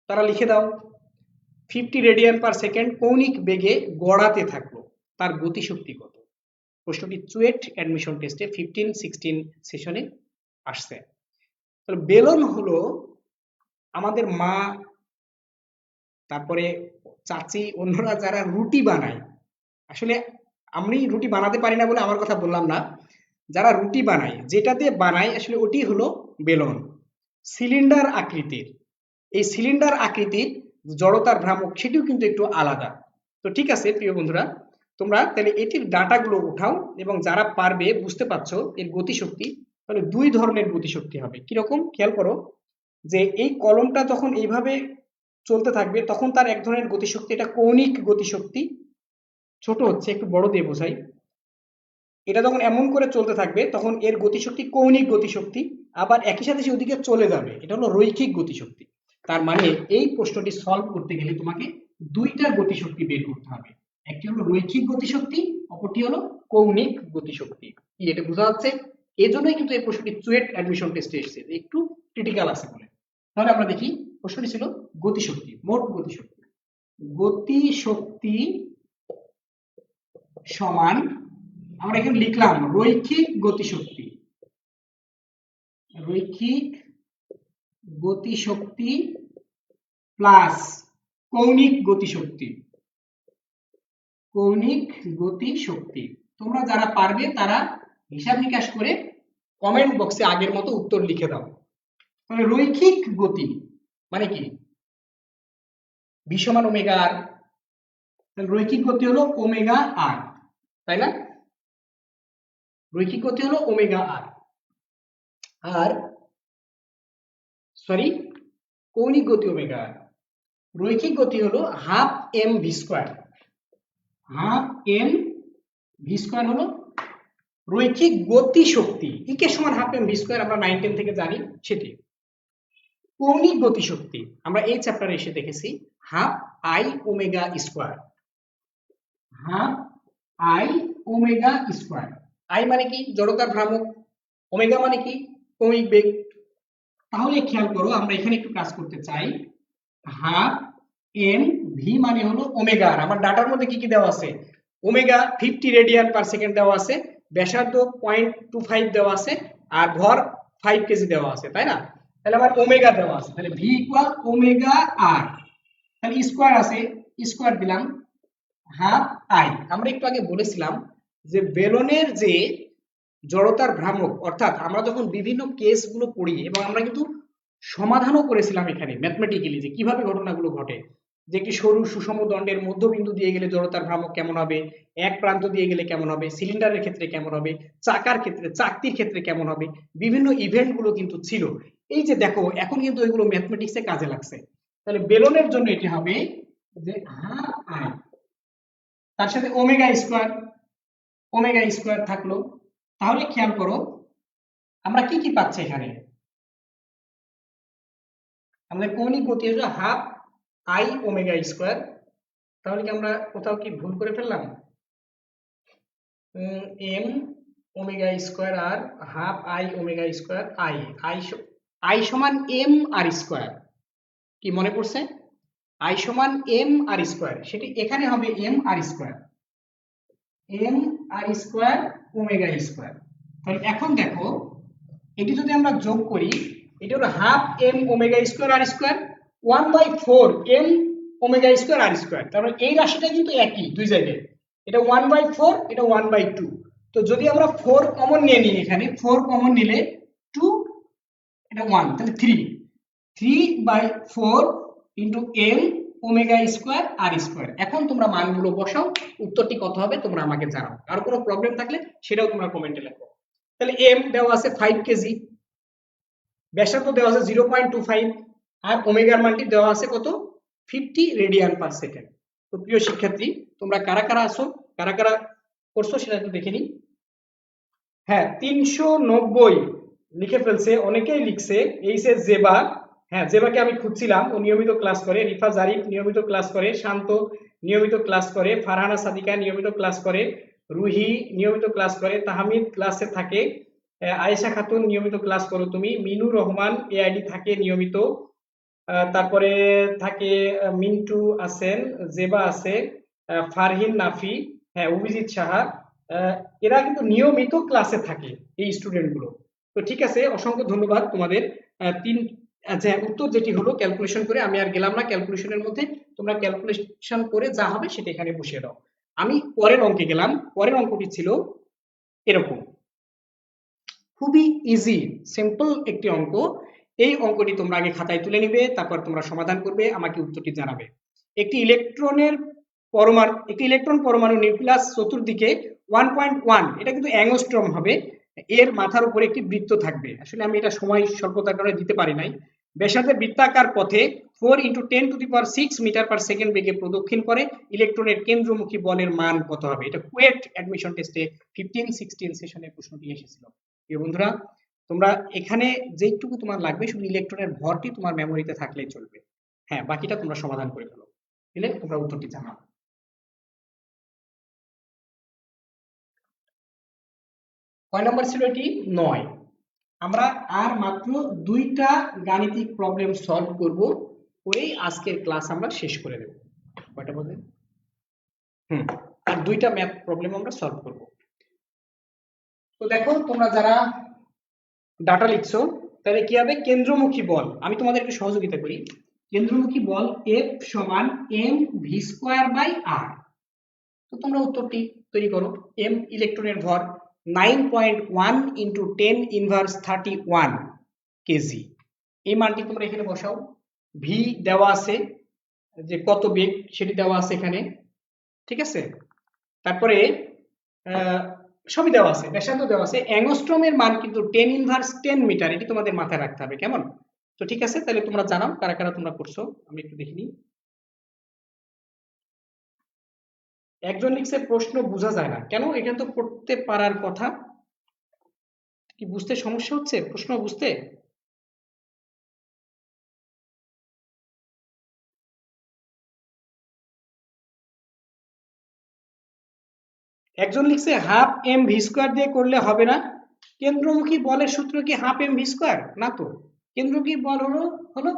A: তারা লিখে দাও। 50 রেডিয়ান/সেকেন্ড কৌণিক বেগে গড়াতে থাকলো, তার গতিশক্তি কত? প্রশ্নটি চুয়েট অ্যাডমিশন টেস্টে 15-16 সেশনে আসছে। তাহলে বেলুন হলো আমাদের মা, তারপরে চাচি, অন্যরা যারা রুটি বানায়, আসলে আমি রুটি বানাতে পারি না বলে আমার কথা বললাম না, যারা রুটি বানায় যেটাতে বানায় আসলে ওটি হলো বেলুন, সিলিন্ডার আকৃতির। এই সিলিন্ডার আকৃতির জড়তার ভ্রামক সেটিও কিন্তু একটু আলাদা। তো ঠিক আছে প্রিয় বন্ধুরা, তোমরা তাহলে এটির ডাটাগুলো উঠাও এবং যারা পারবে বুঝতে পারছো এর গতিশক্তি, তাহলে দুই ধরনের গতিশক্তি হবে। কিরকম খেয়াল করো, যে এই কলমটা যখন এইভাবে চলতে থাকবে তখন তার এক ধরনের গতিশক্তি, এটা কৌণিক গতিশক্তি, ছোট হচ্ছে একটু বড় দিয়ে বোঝাই। এটা যখন এমন করে চলতে থাকবে তখন এর গতিশক্তি কৌণিক গতিশক্তি, আবার একই সাথে সে ওদিকে চলে যাবে, এটা হলো রৈখিক গতিশক্তি। তার মানে এই প্রশ্নটি সলভ করতে গেলে তোমাকে দুইটা গতিশক্তি বের করতে হবে, একটি হলো রৈখিক গতিশক্তি, অপরটি হলো কৌণিক গতিশক্তি। কি এটা বোঝা যাচ্ছে? এজন্যই কিন্তু এই প্রশ্নটি চুয়েট অ্যাডমিশন টেস্টে এসেছে, একটু ক্রিটিক্যাল আছে বলে। তাহলে আমরা দেখি, প্রশ্নটি ছিল গতিশক্তি, মোট গতিশক্তি। গতিশক্তি সমান, আমরা এখানে লিখলাম রৈখিক গতিশক্তি, রৈখিক গতিশক্তি প্লাস কৌণিক গতিশক্তি, কৌণিক গতিশক্তি। তোমরা যারা পারবে তারা হিসাব নিকাশ করে কমেন্ট বক্সে আগের মতো উত্তর লিখে দাও। তাহলে রৈখিক গতি মানে কি? ভি সমান ওমেগা আর, রৈখিক গতি হলো ওমেগা আর, তাই না? রৈখিক গতি হলো ওমেগা আর, আর সরি কৌণিক গতি ওমেগা আর। রৈখিক গতি হলো half M V square, half M V square হলো রৈখিক গতি শক্তি, ইকে সমান হাফ এম ভি স্কয়ার, আমরা 9-10 থেকে জানি সেটি। কৌণিক গতি শক্তি আমরা এই চ্যাপ্টারে এসে দেখেছি half I omega square, half I omega square. I মানে কি? জড়তার ভ্রামক, ওমেগা মানে কি? কৌণিক বেগ। তাহলে খেয়াল করো, আমরা এখানে একটু কাজ করতে চাই। হাফ এম ভি মানে হলো ওমেগা আর, আমার ডাটার মধ্যে কি কি দেওয়া আছে? ওমেগা 50 রেডিয়ান/সেকেন্ড দেওয়া আছে, ব্যাসার্ধ 0.25 দেওয়া আছে, আর ভর 5 কেজি দেওয়া আছে, তাই না? তাহলে আমার ওমেগা দেওয়া আছে, তাহলে ভি ইকুয়াল ওমেগা আর, তাহলে স্কোয়ার আছে, স্কোয়ার দিলাম হাফ আই। আমরা একটু আগে বলেছিলাম যে বেলনের যে জড়তার ভ্রামক, অর্থাৎ আমরা যখন বিভিন্ন কেসগুলো পড়ি এবং আমরা কিন্তু সমাধানও করেছিলাম এখানে ম্যাথমেটিক্যালি যে কিভাবে ঘটনাগুলো ঘটে, যে একটি সরু সুষম দণ্ডের মধ্যবিন্দু দিয়ে গেলে জড়তার ভ্রামক কেমন হবে, এক প্রান্ত দিয়ে গেলে কেমন হবে, সিলিন্ডারের ক্ষেত্রে কেমন হবে, চাকার ক্ষেত্রে, চাকতির ক্ষেত্রে কেমন হবে, বিভিন্ন ইভেন্ট গুলো কিন্তু ছিল। এই যে দেখো এখন কিন্তু ওইগুলো ম্যাথমেটিক্সে কাজে লাগছে। তাহলে বেলনের জন্য এটি হবে যে হাফ আই, তার সাথে ওমেগা স্কোয়ার থাকলো। তাহলে খেয়াল করো আমরা কি কি পাচ্ছি এখানে, আমাদের কৌণিক গতি হলো হাফ আই ওমেগা স্কোয়ার। তাহলে কি আমরা কোথাও কি ভুল করে ফেললাম? এম ওমেগা স্কোয়ার আর half I omega square I, I সমান এম আর স্কোয়ার, কি মনে পড়ছে? আই সমান এম আর স্কোয়ার, সেটি এখানে হবে M R square, M R square omega square. তাহলে এখন দেখো এটি যদি আমরা যোগ করি, এটি হলো হাফ এম ওমেগা স্কোয়ার আর স্কোয়ার 1/4 এম ওমেগা স্কোয়ার আর স্কোয়ার। তার মানে এই রাশিটা কিন্তু একই দুই জায়গায়, এটা 1/4, এটা 1/2। তো যদি আমরা 4 কমন নিয়ে নিই, এখানে 4 কমন নিলে 2, এটা 1, তাহলে 3/4 ইন্টু এম ওমেগা স্কোয়ার আর স্কোয়ার। এখন তোমরা মানগুলো বসাও, উত্তরটি কত হবে তোমরা আমাকে জানাও। আর কোনো প্রবলেম থাকলে সেটাও তোমরা কমেন্টে লেখো। তাহলে এম দেওয়া আছে 5 কেজি, ব্যাসার্ধ দেওয়া আছে 0.25, আর ওমেগার মানটি দেওয়া আছে কত 50 রেডিয়ান পার সেকেন্ড। তো প্রিয় শিক্ষার্থী তোমরা কারা কারা আছো, কারা কারা করছো সেটা একটু দেখে নিই। হ্যাঁ 390 লিখে ফেলছে, অনেকেই লিখছে। এই সে জেবা, হ্যাঁ জেবাকে আমি খুঁজছিলাম, ও নিয়মিত ক্লাস করে। রিফা জারিফ নিয়মিত ক্লাস করে, শান্ত নিয়মিত ক্লাস করে, ফারহানা সাদিকা নিয়মিত ক্লাস করে, রুহি নিয়মিত ক্লাস করে, তাহমিদ ক্লাসে থাকে, আয়েশা খাতুন নিয়মিত ক্লাস করো তুমি, মিনুর রহমান এআইডি থাকে নিয়মিত, তারপরে থাকে মিন্টু আছেন, জেবা আছে, ফারহিন নাফি, হ্যাঁ অভিজিৎ সাহা, এরা কিন্তু নিয়মিত ক্লাসে থাকে এই স্টুডেন্ট গুলো। তো ঠিক আছে, অসংখ্য ধন্যবাদ তোমাদের। তিন আচ্ছা উত্তর যেটি হলো ক্যালকুলেশন করে, আমি আর গেলাম না ক্যালকুলেশনের মধ্যে, তোমরা ক্যালকুলেশন করে যা হবে সেটা এখানে বসিয়ে দাও। আমি পরের অঙ্কে গেলাম, পরের অঙ্কটি ছিল এরকম, খুবই ইজি সিম্পল একটি অঙ্ক। এই অঙ্কটি তোমরা আগে খাতায় তুলে নিবে, তারপর তোমরা সমাধান করবে, আমাকে উত্তরটি জানাবে। একটি ইলেকট্রন পরমাণু নিউক্লিয়াস চতুর্দিকে 1.1, এটা কিন্তু অ্যাংস্ট্রম হবে, এর মাথার উপরে একটি বৃত্ত থাকবে। আসলে আমি এটা সময় স্বল্পতার কারণে দিতে পারি নাই। ব্যাসার্ধের বৃত্তাকার পথে 4 × 10⁶ মিটার পার সেকেন্ড বেগে প্রদক্ষিণ করে ইলেকট্রনের কেন্দ্রমুখী বলের মান কত হবে? এটা কুয়েট অ্যাডমিশন টেস্টে 15-16 সেশনের প্রশ্নটি এসেছিল। প্রিয় বন্ধুরা তোমরা এখানে যেটুকু তোমার লাগবে শুধু ইলেকট্রনের ভরটি তোমার মেমোরিতে থাকলেই চলবে, হ্যাঁ বাকিটা তোমরা সমাধান করে ফেলো, দিলে তোমরা উত্তরটি জানাও। কয় নম্বর ছিল এটি? 9। আমরা আর মাত্র 2টা গাণিতিক প্রবলেম সলভ করব, করেই আজকের ক্লাস আমরা শেষ করে দেব। কয়টা বাজে? আর 2টা ম্যাথ প্রবলেম আমরা সলভ করব। তো দেখো তোমরা যারা ডাটা লিখছো তাহলে কি হবে, কেন্দ্রমুখী বল, আমি তোমাদেরকে সহযোগিতা করি। কেন্দ্রমুখী বল F সমান mv²/r। তো তোমরা উত্তরটি তৈরি করো। m ইলেকট্রনের ভর 9.1 × 10⁻31 কেজি, এই মানটি তোমরা এখানে বসাও। v দেওয়া আছে যে কত বেগ সেটি দেওয়া আছে এখানে, ঠিক আছে। তারপরে সবই দেওয়া আছে, ব্যাসার্ধ দেওয়া আছে, অ্যাংস্ট্রমের মান কিন্তু 10⁻10 মিটার, এটি তোমাদের মাথায় রাখতে হবে, কেমন? তো ঠিক আছে, তাহলে তোমরা জানাও কারা কারা তোমরা করছো, আমি একটু দেখিনি। একজন লিখছে প্রশ্ন বোঝা যায় না, কেন? এটা তো পড়তে পারার কথা, কি বুঝতে সমস্যা হচ্ছে প্রশ্ন বুঝতে? একজন লিখছে হাফ এম ভি স্কোয়ার দিয়ে করলে হবে না, কেন্দ্রমুখী বলের সূত্র কি হাফ এম ভি স্কোয়ার? না তো, কেন্দ্রমুখী বল হলো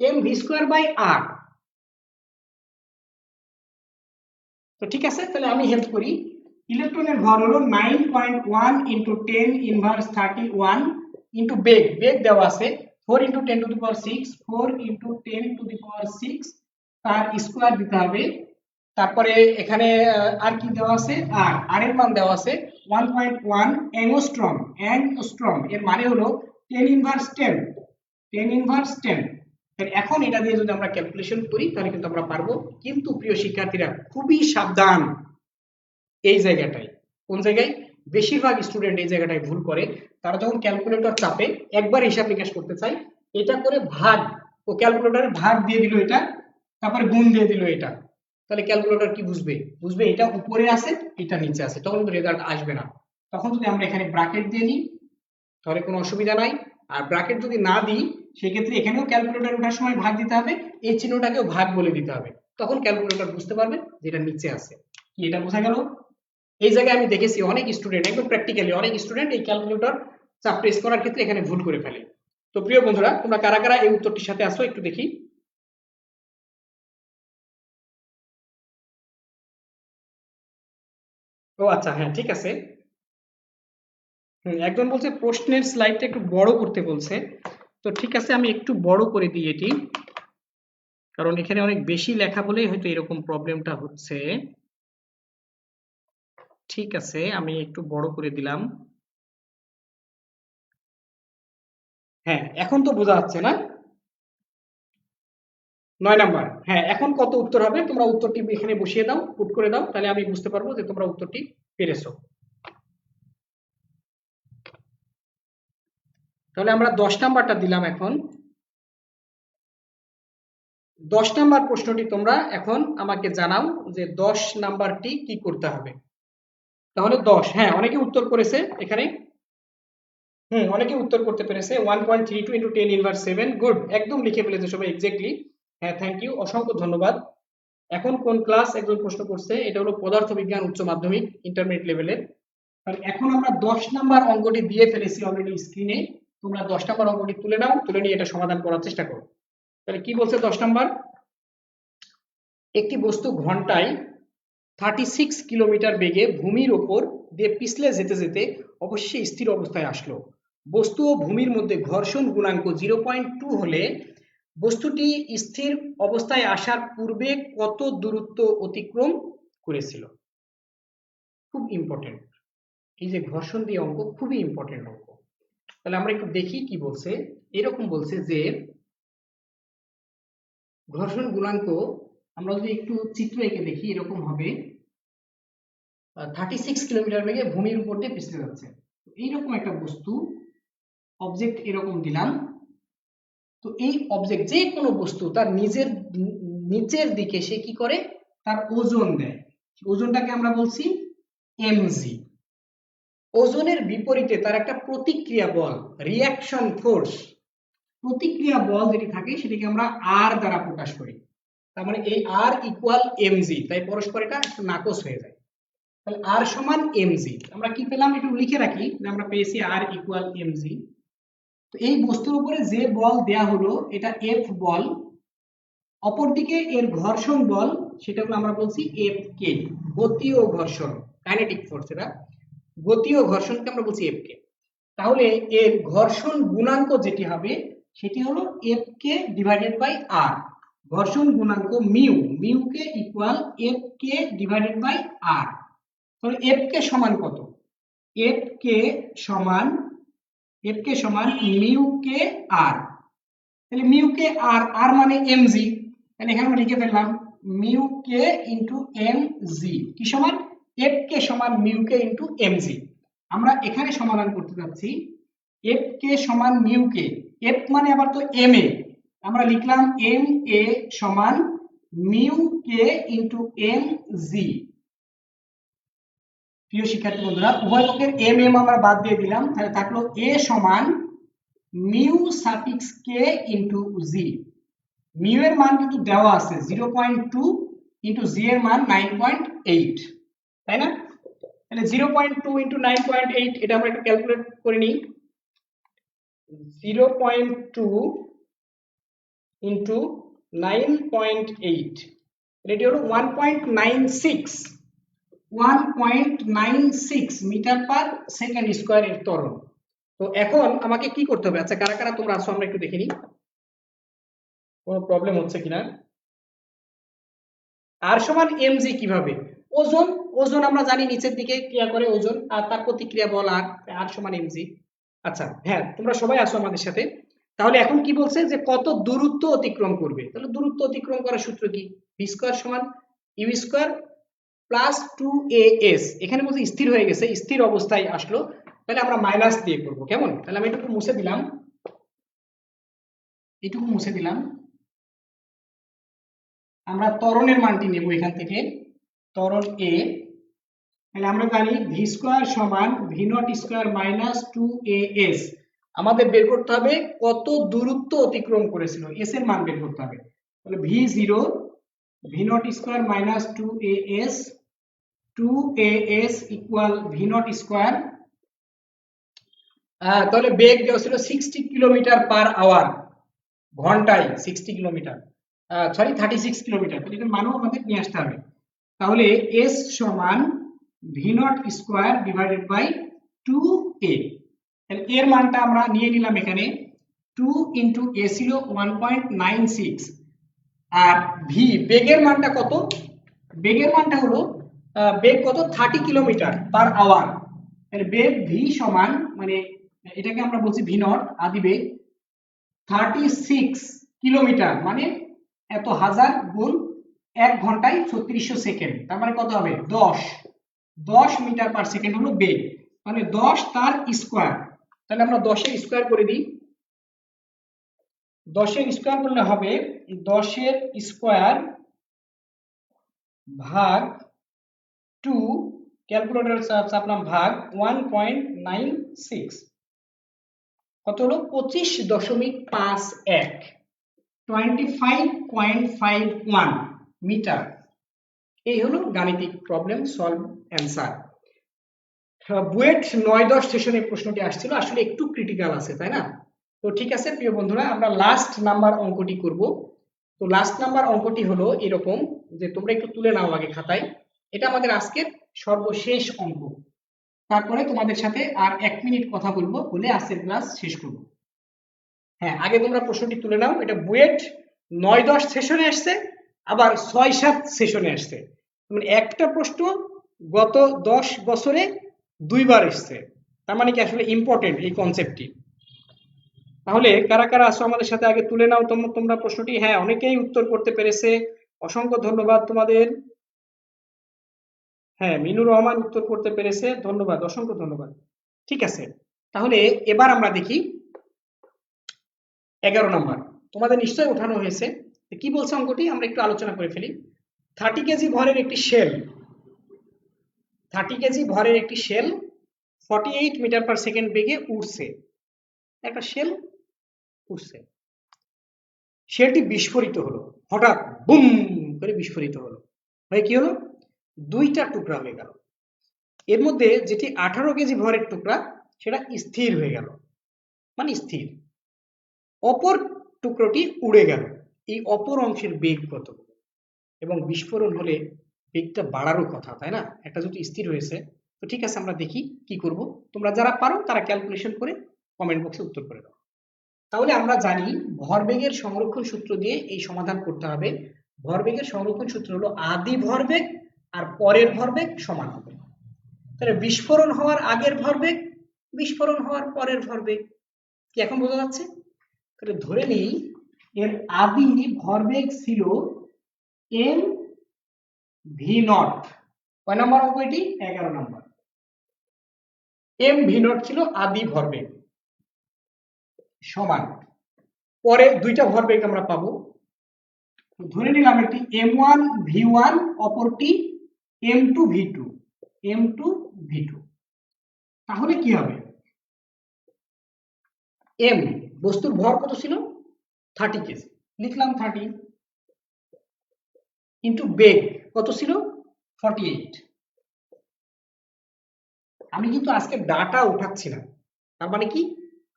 A: এম ভি স্কোয়ার বাই আর। তো ঠিক আছে, তাহলে আমি হেল্প করি। ইলেকট্রনের ভর হলো 9.1 × 10⁻31 ইন্টু বেগ দেওয়া আছে 4 into 10 to the power 6, 4 into 10 to the power 6 তার স্কয়ার দিতে হবে। তারপরে এখানে আর কি দেওয়া আছে, আর এর মান দেওয়া আছে 1.1 অ্যাংস্ট্রম। অ্যাংস্ট্রম এর মানে হলো 10 ইনভার্স 10, 10 ইনভার্স 10। এখন এটা দিয়ে যদি আমরা ক্যালকুলেশন করি তাহলে কিন্তু আমরা পারবো। কিন্তু প্রিয় শিক্ষার্থীরা খুবই সাবধান এই জায়গাটায়। কোন জায়গায়? বেশিরভাগ স্টুডেন্ট এই জায়গাটায় ভুল করে। তারা যখন ক্যালকুলেটর চাপে একবার হিসাব নিকাশ করতে চায়, এটা করে ভাগ, ও ক্যালকুলেটরে ভাগ দিয়ে দিল এটা, তারপরে গুণ দিয়ে দিল এটা, তাহলে ক্যালকুলেটর কি বুঝবে? বুঝবে এটা উপরে আছে এটা নিচে আছে, তখন কিন্তু রেজাল্ট আসবে না। তখন যদি আমরা এখানে ব্র্যাকেট দিয়ে নিই তাহলে কোনো অসুবিধা নাই। আর ব্র্যাকেট যদি না দিই সেক্ষেত্রে এখানেও ক্যালকুলেটর ওঠার সময় ভাগ দিতে হবে, এই চিহ্নটাকেও ভাগ বলে দিতে হবে, তখন ক্যালকুলেটর বুঝতে পারবে যেটা নিচে আছে। কি এটা বোঝা গেল? এই জায়গায় আমি দেখেছি অনেক স্টুডেন্ট, একদম প্র্যাকটিক্যালি অনেক স্টুডেন্ট এই ক্যালকুলেটর চাপ প্রেস করার ক্ষেত্রে এখানে ভুল করে ফেলে। তো প্রিয় বন্ধুরা, তোমরা কারা কারা এই উত্তরটির সাথে আসো একটু দেখি। ও আচ্ছা, হ্যাঁ ঠিক আছে। একজন বলছে প্রশ্নের স্লাইডটা একটু বড় করতে বলছে, তো ঠিক আছে আমি একটু বড় করে দিই এটি, কারণ এখানে অনেক বেশি লেখা বলেই হয়তো এরকম প্রবলেমটা হচ্ছে। ঠিক আছে আমি একটু বড় করে দিলাম। হ্যাঁ এখন তো বোঝা যাচ্ছে না? 9 নাম্বার, হ্যাঁ এখন কত উত্তর হবে তোমরা উত্তরটি এখানে বসিয়ে দাও, পুট করে দাও, তাহলে আমি বুঝতে পারবো যে তোমরা উত্তরটি পেরেছো। তাহলে আমরা 10 নাম্বারটা দিলাম। এখন 10 নাম্বার প্রশ্নটি তোমরা এখন আমাকে জানাও যে 10 নাম্বারটি কি করতে হবে। তাহলে 10, হ্যাঁ অনেকে উত্তর করেছে এখানে। অনেকে উত্তর করতে পেরেছে। 1.32 ইন্টু 10 ইনভার্স 7, গুড, একদম লিখে ফেলেছে সবাই এক্স্যাক্টলি। হ্যাঁ থ্যাংক ইউ, অসংখ্য ধন্যবাদ। এখন কোন ক্লাস একজন প্রশ্ন করছে, এটা হলো পদার্থবিজ্ঞান উচ্চ মাধ্যমিক ইন্টারমিডিয়েট লেভেলের। আর এখন আমরা 10 নাম্বার অঙ্কটি দিয়ে ফেলেছি অলরেডি স্ক্রিনে, তোমরা 10 নাম্বার অঙ্কটি তুলে নাও, তুলে নিয়ে এটা সমাধান করার চেষ্টা করো। তাহলে কি বলছে 10 নাম্বার? একটি বস্তু ঘন্টায় 36 কিলোমিটার বেগে ভূমির ওপর দিয়ে পিছলে যেতে যেতে অবশ্যই স্থির অবস্থায় আসলো। বস্তু ও ভূমির মধ্যে ঘর্ষণ গুণাঙ্ক 0.2 হলে বস্তুটি স্থির অবস্থায় আসার পূর্বে কত দূরত্ব অতিক্রম করেছিল? খুব ইম্পর্টেন্ট, এই যে ঘর্ষণ দিয়ে অঙ্ক খুবই ইম্পর্টেন্ট অঙ্ক। তাহলে আমরা একটু দেখি কি বলছে। এরকম বলছে যে ঘর্ষণ গুণাঙ্ক, আমরা যদি একটু চিত্র এঁকে দেখি এরকম হবে, 36 কিলোমিটার বেগে ভূমির উপর দিয়ে পিছলে যাচ্ছে। এইরকম একটা বস্তু, অবজেক্ট এরকম দিলাম। তো এই অবজেক্ট যে কোনো বস্তু তার নিজের নিচের দিকে সে কি করে, তার ওজন দেয়, ওজনটাকে আমরা বলছি এমজি। ওজনের বিপরীতে তার একটা প্রতিক্রিয়া বল, রিঅ্যাকশন ফোর্স, প্রতিক্রিয়া বল যেটি থাকে সেটিকে আমরা আর দ্বারা প্রকাশ করি। তার মানে এই আর ইকুয়াল এমজি, তাই পরস্পর এটা নাকচ হয়ে যায়। তাহলে আর সমান এমজি, আমরা কি পেলাম একটু লিখে রাখি, আমরা পেয়েছি আর ইকুয়াল এমজি। তো এই বস্তুর উপরে যে বল দেয়া হলো এটা এফ বল, অপরদিকে এর ঘর্ষণ বল সেটা আমরা বলছি এফ কে, গতীয় ঘর্ষণ, কাইনেটিক ফোর্স, এটা গতীয় ঘর্ষণকে আমরা বলছি এফ কে। তাহলে এর ঘর্ষণ গুণাঙ্ক যেটি হবে সেটি হলো এফ কে ডিভাইডেড বাই আর, ঘর্ষণ গুণাঙ্ক মিউ, মিউ কে ইকুয়াল এফ কে ডিভাইডেড বাই আর। তাহলে এফ কে সমান কত? এফ কে সমান মিউ কে আর। তাহলে মিউ কে আর, আর মানে এমজি, তাহলে এখানে আমরা লিখে ফেললাম মিউ কে ইন্টু এম জি, কি সমান এফ কে সমান মিউ কে ইন্টু এম জি। আমরা এখানে সমাধান করতে যাচ্ছি এফ কে সমান মিউ কে, এফ মানে আবার তো এম এ, আমরা লিখলাম এম এ সমান মিউ কে ইন্টু এম জি। প্রিয় শিক্ষার্থী বন্ধুরা, উভয় পক্ষের এম এম আমরা বাদ দিয়ে দিলাম, তাহলে থাকলো এ সমান মিউ সাফিক্স কে ইন্টু জি। মিউ এর মান কিন্তু দেওয়া আছে 0.2 ইন্টু জি এর মান 9.8, তাই না? তাহলে 0.2 ইন্টু 9.8, এটা আমরা একটু ক্যালকুলেট করে নিই। 0.2 ইন্টু 9.8, এটি হলো 1.96 মিটার পার সেকেন্ড স্কয়ার এর ত্বরণ। তো তো এখন আমাকে কি করতে হবে? আচ্ছা, কারা কারা তোমরা আছো আমরা একটু দেখে নিই, কোনো প্রবলেম হচ্ছে কিনা। আর সমান mg কিভাবে? ওজন, ওজন আমরা জানি নিচের দিকে ক্রিয়া করে ওজন, আর তার প্রতিক্রিয়া বল আর সমান mg। আচ্ছা হ্যাঁ, তোমরা সবাই আছো আমাদের সাথে। তাহলে এখন কি বলছে যে কত দূরত্ব অতিক্রম করবে? তাহলে দূরত্ব অতিক্রম করার সূত্র কি? ভি স্কয়ার সমান ইউ স্কয়ার প্লাস 2as। এখানে বলছে স্থির হয়ে গেছে, স্থির অবস্থায় আসলো, তাহলে আমরা মাইনাস দিয়ে করব। কেমন? তাহলে আমি এটুকু মুছে দিলাম, এটুকু মুছে দিলাম। আমরা ত্বরণের মানটি নেব এখান থেকে, ত্বরণ a। তাহলে আমরা জানি ভি স্কয়ার সমান V not square minus 2as। আমাদের বের করতে হবে কত দূরত্ব অতিক্রম করেছিল, এস এর মান বের করতে হবে। তাহলে V zero V naught square minus 2as, 2as equal V naught square. তাহলে বেগ দেওয়া ছিল 60 কিলোমিটার পার আওয়ার, ঘন্টায় 60 কিলোমিটার, সরি 36 কিলোমিটার। তাহলে এটার মানও আমাদের নিয়ে আসতে হবে। তাহলে এস সমান V not square divided by 2a। তাহলে এর মানটা আমরা নিয়ে নিলাম এখানে, 2 ইন্টু এ ছিল 1.96, আর ভি বেগের মানটা কত? বেগের মানটা হলো বেগ কত? 30 কিলোমিটার পার আওয়ার। তাহলে বেগ ভি সমান, মানে এটাকে আমরা বলছি ভি নট আদি বেগ, 36 কিলোমিটার মানে এত হাজার গুণ 1 ঘন্টায় 3600 সেকেন্ড। তার মানে কত হবে? 10 মিটার পার সেকেন্ড হলো বেগ, মানে 10 তার স্কয়ার। তাহলে আমরা 10 এর স্কয়ার করে দিই। 10 এর স্কয়ার করলে হবে 10 এর স্কয়ার ভাগ 2, ক্যালকুলেটর চাপলাম ভাগ 1.96, কত হলো? 25.51, 25.51 মিটার। এই হলো গাণিতিক প্রবলেম সলভ অ্যান্সার। বুয়েট 9-10 সেশনে প্রশ্নটি আসছিল, আসলে একটু ক্রিটিক্যাল আছে, তাই না? তো ঠিক আছে প্রিয় বন্ধুরা, আমরা লাস্ট নাম্বার অঙ্কটি করব। তো লাস্ট নাম্বার অঙ্কটি হলো এরকম, যে তোমরা একটু তুলে নাও আগে খাতায়। এটা আমাদের আজকের সর্বশেষ অঙ্ক, তারপরে তোমাদের সাথে আর 1 মিনিট কথা বলবো, বলে আজকের ক্লাস শেষ করব। হ্যাঁ, আগে তোমরা প্রশ্নটি তুলে নাও। এটা বুয়েট 9-10 সেশনে আসছে, আবার 6-7 সেশনে আসছে। মানে একটা প্রশ্ন গত 10 বছরে 2 বার এসছে। তার মানে কি আসলে ইম্পর্টেন্ট এই কনসেপ্টটি। তাহলে কারা কারা আসো আমাদের সাথে, আগে তুলে নাও তোমরা প্রশ্নটি। হ্যাঁ, অনেকেই উত্তর করতে পেরেছে, অসংখ্য ধন্যবাদ তোমাদের। হ্যাঁ, মিনুর রহমান উত্তর করতে পেরেছে, ধন্যবাদ, অসংখ্য ধন্যবাদ। ঠিক আছে, তাহলে এবার আমরা দেখি 11 নম্বর। তোমাদের নিশ্চয়ই উঠানো হয়েছে। কি বলছে অঙ্কটি, আমরা একটু আলোচনা করে ফেলি। 30 কেজি ভরের একটি শেল, 30 কেজি ভরের একটি শেল 48 মিটার পার সেকেন্ড বেগে উড়ছে। একটা শেল উড়ছে, শেলটি বিস্ফোরিত হলো, হঠাৎ বুম করে বিস্ফোরিত হলো, হয়ে কি হলো? 2টা টুকরা হয়ে গেল। এর মধ্যে যেটি 18 কেজি ভরের টুকরা, সেটা স্থির হয়ে গেল, মানে স্থির। অপর টুকরোটি উড়ে গেল। এই অপর অংশের বেগ কত? এবং বিস্ফোরণ হলে বেগটা বাড়ারও কথা, তাই না? একটা যদি স্থির হয়েছে। তো ঠিক আছে, আমরা দেখি কি করব। তোমরা যারা পারো তারা ক্যালকুলেশন করে কমেন্ট বক্সে উত্তর করে দাও। তাহলে আমরা জানি ভরবেগের সংরক্ষণ সূত্র দিয়ে এই সমাধান করতে হবে। ভরবেগের সংরক্ষণ সূত্র হলো আদি ভরবেগ আর পরের ভরবেগ সমান হবে। তাহলে বিস্ফোরণ হওয়ার আগের ভরবেগ, বিস্ফোরণ হওয়ার পরের ভরবেগ, কি এখন বোঝা যাচ্ছে? তাহলে ধরে নিই এর আদি ভরবেগ ছিল এম ভি নট। কয় নম্বর অঙ্ক এটি? 11 নম্বর। এম ভি নট ছিল আদি ভরবেগ, সমান পরে 2টা ভরবেগ আমরা পাবো। ধরে নিলাম একটি m1 v1, অপরটি m2 v2, m2 v2। তাহলে কি হবে? m বস্তুর ভর কত ছিল? 30 কেজি, লিখলাম 30, ইন্টু বেগ কত ছিল? 48। আমি কিন্তু আজকে ডাটা উঠাচ্ছি না, তার মানে কি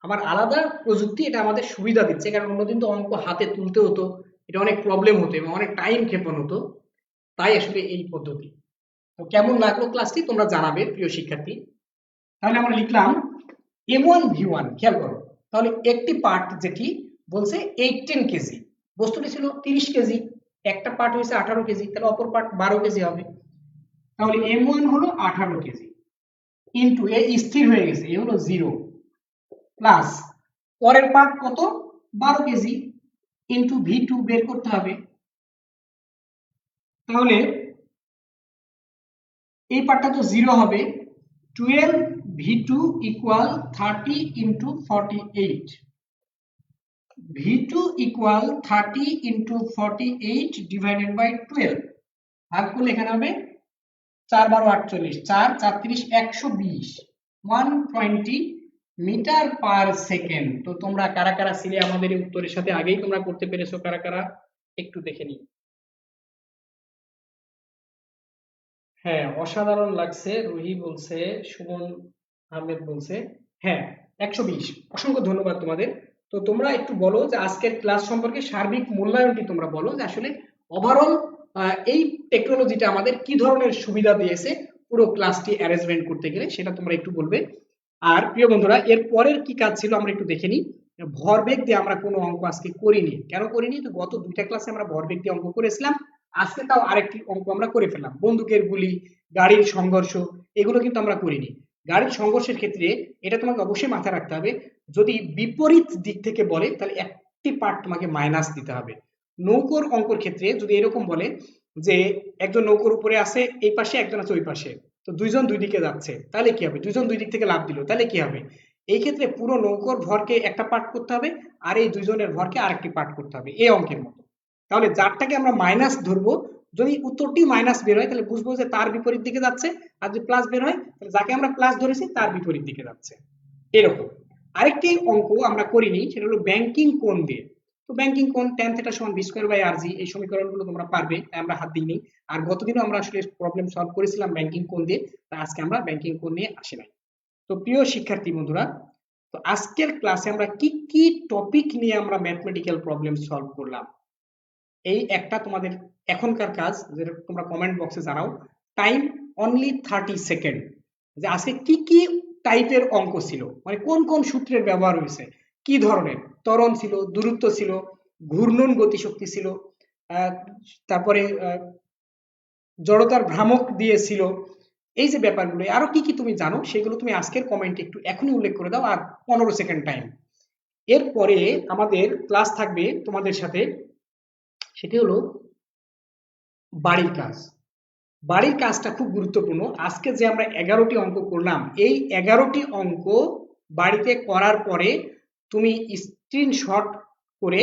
A: আমার আলাদা প্রযুক্তি এটা আমাদের সুবিধা দিচ্ছে, কারণ অন্যদিন তো অঙ্ক হাতে তুলতে হতো, এটা অনেক প্রবলেম হতো এবং অনেক টাইম ক্ষেপণ হতো, তাই আসলে এই পদ্ধতি। তো কেমন লাগলো ক্লাসটি তোমরা জানাবে প্রিয় শিক্ষার্থী। তাহলে আমরা লিখলাম M1V1 খেয়াল করো, তাহলে একটি পার্ট যেটি বলছে 18 কেজি, বস্তুটি ছিল 30 কেজি, একটা পার্ট হয়েছে 18 কেজি, তাহলে অপর পার্ট 12 কেজি হবে। তাহলে M1 হলো 18 কেজি ইন্টু এ স্থির হয়ে গেছে, এ হলো 0 প্লাস পরের পার্ট কত 12 কেজি ইন্টু V2 বের করতে হবে। তাহলে এই পার্টটা তো 0 হবে, 12 V2 equal 30 into 48, V2 equal 30 into 48 divided by 12, ভাগ করলে এখানে হবে 4 12 48, 4 4 30 120, 120 মিটার পার সেকেন্ড। তো তোমরা কারা কারা ছিলে আমাদের এই উত্তরের সাথে, আগেই তোমরা করতে পেরেছো কারা কারা, একটু দেখে নিই। হ্যাঁ, অসাধারণ লাগছে, রুহি বলছে, সুমন আহমেদ বলছে, হ্যাঁ 120, অসংখ্য ধন্যবাদ তোমাদের। তো তোমরা একটু বলো যে আজকের ক্লাস সম্পর্কে সার্বিক মূল্যায়নটি তোমরা বলো, যে আসলে ওভারঅল এই টেকনোলজিটা আমাদের কি ধরনের সুবিধা দিয়েছে পুরো ক্লাসটি অ্যারেঞ্জমেন্ট করতে গেলে, সেটা তোমরা একটু বলবে। আর প্রিয় বন্ধুরা, এর পরের কি কাজ ছিল আমরা একটু দেখে নিই। ভরবেগ দিয়ে আমরা কোনো অঙ্ক আজকে করিনি, কেন করিনি, তো গত দুইটা ক্লাসে আমরা ভরবেগ দিয়ে অঙ্ক করেছিলাম, আজকে তাও আরেকটি অঙ্ক আমরা করে ফেললাম, বন্দুকের গুলি, গাড়ির সংঘর্ষ, এগুলো কিন্তু আমরা করিনি। গাড়ির সংঘর্ষের ক্ষেত্রে এটা তোমাকে অবশ্যই মাথায় রাখতে হবে, যদি বিপরীত দিক থেকে বলে তাহলে একটি পার্ট তোমাকে মাইনাস দিতে হবে। নৌকোর অঙ্কর ক্ষেত্রে যদি এরকম বলে যে একজন নৌকোর উপরে আছে এই পাশে, একজন আছে ওই পাশে, তো দুইজন দুই দিকে যাচ্ছে, তাহলে কি হবে, দুইজন দুই দিক থেকে লাফ দিল, তাহলে কি হবে, এই ক্ষেত্রে পুরো নৌকোর ভরকে একটা পার্ট করতে হবে, আর এই দুইজনের ভরকে আরেকটি পার্ট করতে হবে, এই অঙ্কের মতো। তাহলে যারটাকে আমরা মাইনাস ধরবো, যদি উত্তরটি মাইনাস বের হয় তাহলে বুঝবো যে তার বিপরীত দিকে যাচ্ছে, আর যদি প্লাস বের হয় তাহলে যাকে আমরা প্লাস ধরেছি তার বিপরীত দিকে যাচ্ছে, এরকম। আরেকটি অঙ্ক আমরা করিনি, সেটা হলো ব্যাংকিং কোণ দিয়ে। তো ব্যাংকিং কোণ tan θ সমান b স্কয়ার বাই rg, এই সমীকরণগুলো তোমরা পারবে, তাই আমরা হাত দিইনি। আর গতদিনও আমরা আসলে প্রবলেম সলভ করেছিলাম ব্যাংকিং কোণ দিয়ে, তাই আজকে আমরা ব্যাংকিং কোণ নিয়ে আসি নাই। তো প্রিয় শিক্ষার্থী বন্ধুরা, তো আজকের ক্লাসে আমরা কি কি টপিক নিয়ে আমরা ম্যাথমেটিক্যাল প্রবলেম সলভ করলাম, এই একটা তোমাদের এখনকার কাজ, যেটা তোমরা কমেন্ট বক্সে জানাও, টাইম অনলি 30 সেকেন্ড, যে আজকে কি কি টাইপের অঙ্ক ছিল, মানে কোন কোন সূত্রের ব্যবহার হয়েছে, কি ধরনের, ত্বরণ ছিল, দূরত্ব ছিল, ঘূর্ণন গতিশক্তি ছিল, আহ, তারপরে জড়তার ভ্রামক দিয়েছিল, এই যে ব্যাপারগুলো, আরো কি কি তুমি জানো সেগুলো তুমি আজকের কমেন্টে একটু এখনই উল্লেখ করে দাও, আর 15 সেকেন্ড টাইম। এরপরে আমাদের ক্লাস থাকবে তোমাদের সাথে, সেটি হলো বাড়ির কাজ। বাড়ির কাজটা খুব গুরুত্বপূর্ণ। আজকে যে আমরা 11টি অঙ্ক করলাম, এই 11টি অঙ্ক বাড়িতে করার পরে তুমি স্ক্রিনশট করে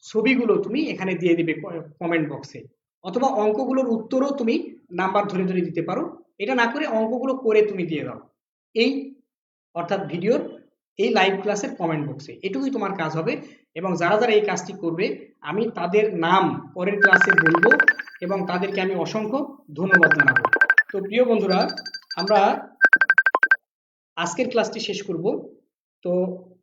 A: ছবিগুলো তুমি এখানে দিয়ে দিবে কমেন্ট বক্সে, অথবা অঙ্কগুলোর উত্তরও তুমি নাম্বার ধরে ধরে দিতে পারো, এটা না করে অঙ্কগুলো করে তুমি দিয়ে দাও এই, অর্থাৎ ভিডিওর এই লাইভ ক্লাসের কমেন্ট বক্সে, এটুকুই তোমার কাজ হবে। এবং যারা যারা এই কাজটি করবে আমি তাদের নাম পরের ক্লাসে বলবো, এবং তাদেরকে আমি অসংখ্য ধন্যবাদ জানাবো। তো প্রিয় বন্ধুরা, আমরা আজকের ক্লাসটি শেষ করব। তো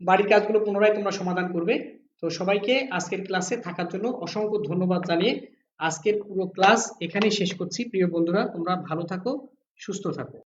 A: বাড়ির কাজগুলো পুনরায় তোমরা সমাধান করবে। তো সবাইকে আজকের ক্লাসে থাকার জন্য অসংখ্য ধন্যবাদ জানিয়ে আজকের পুরো ক্লাস এখানেই শেষ করছি। প্রিয় বন্ধুরা, তোমরা ভালো থাকো, সুস্থ থাকো।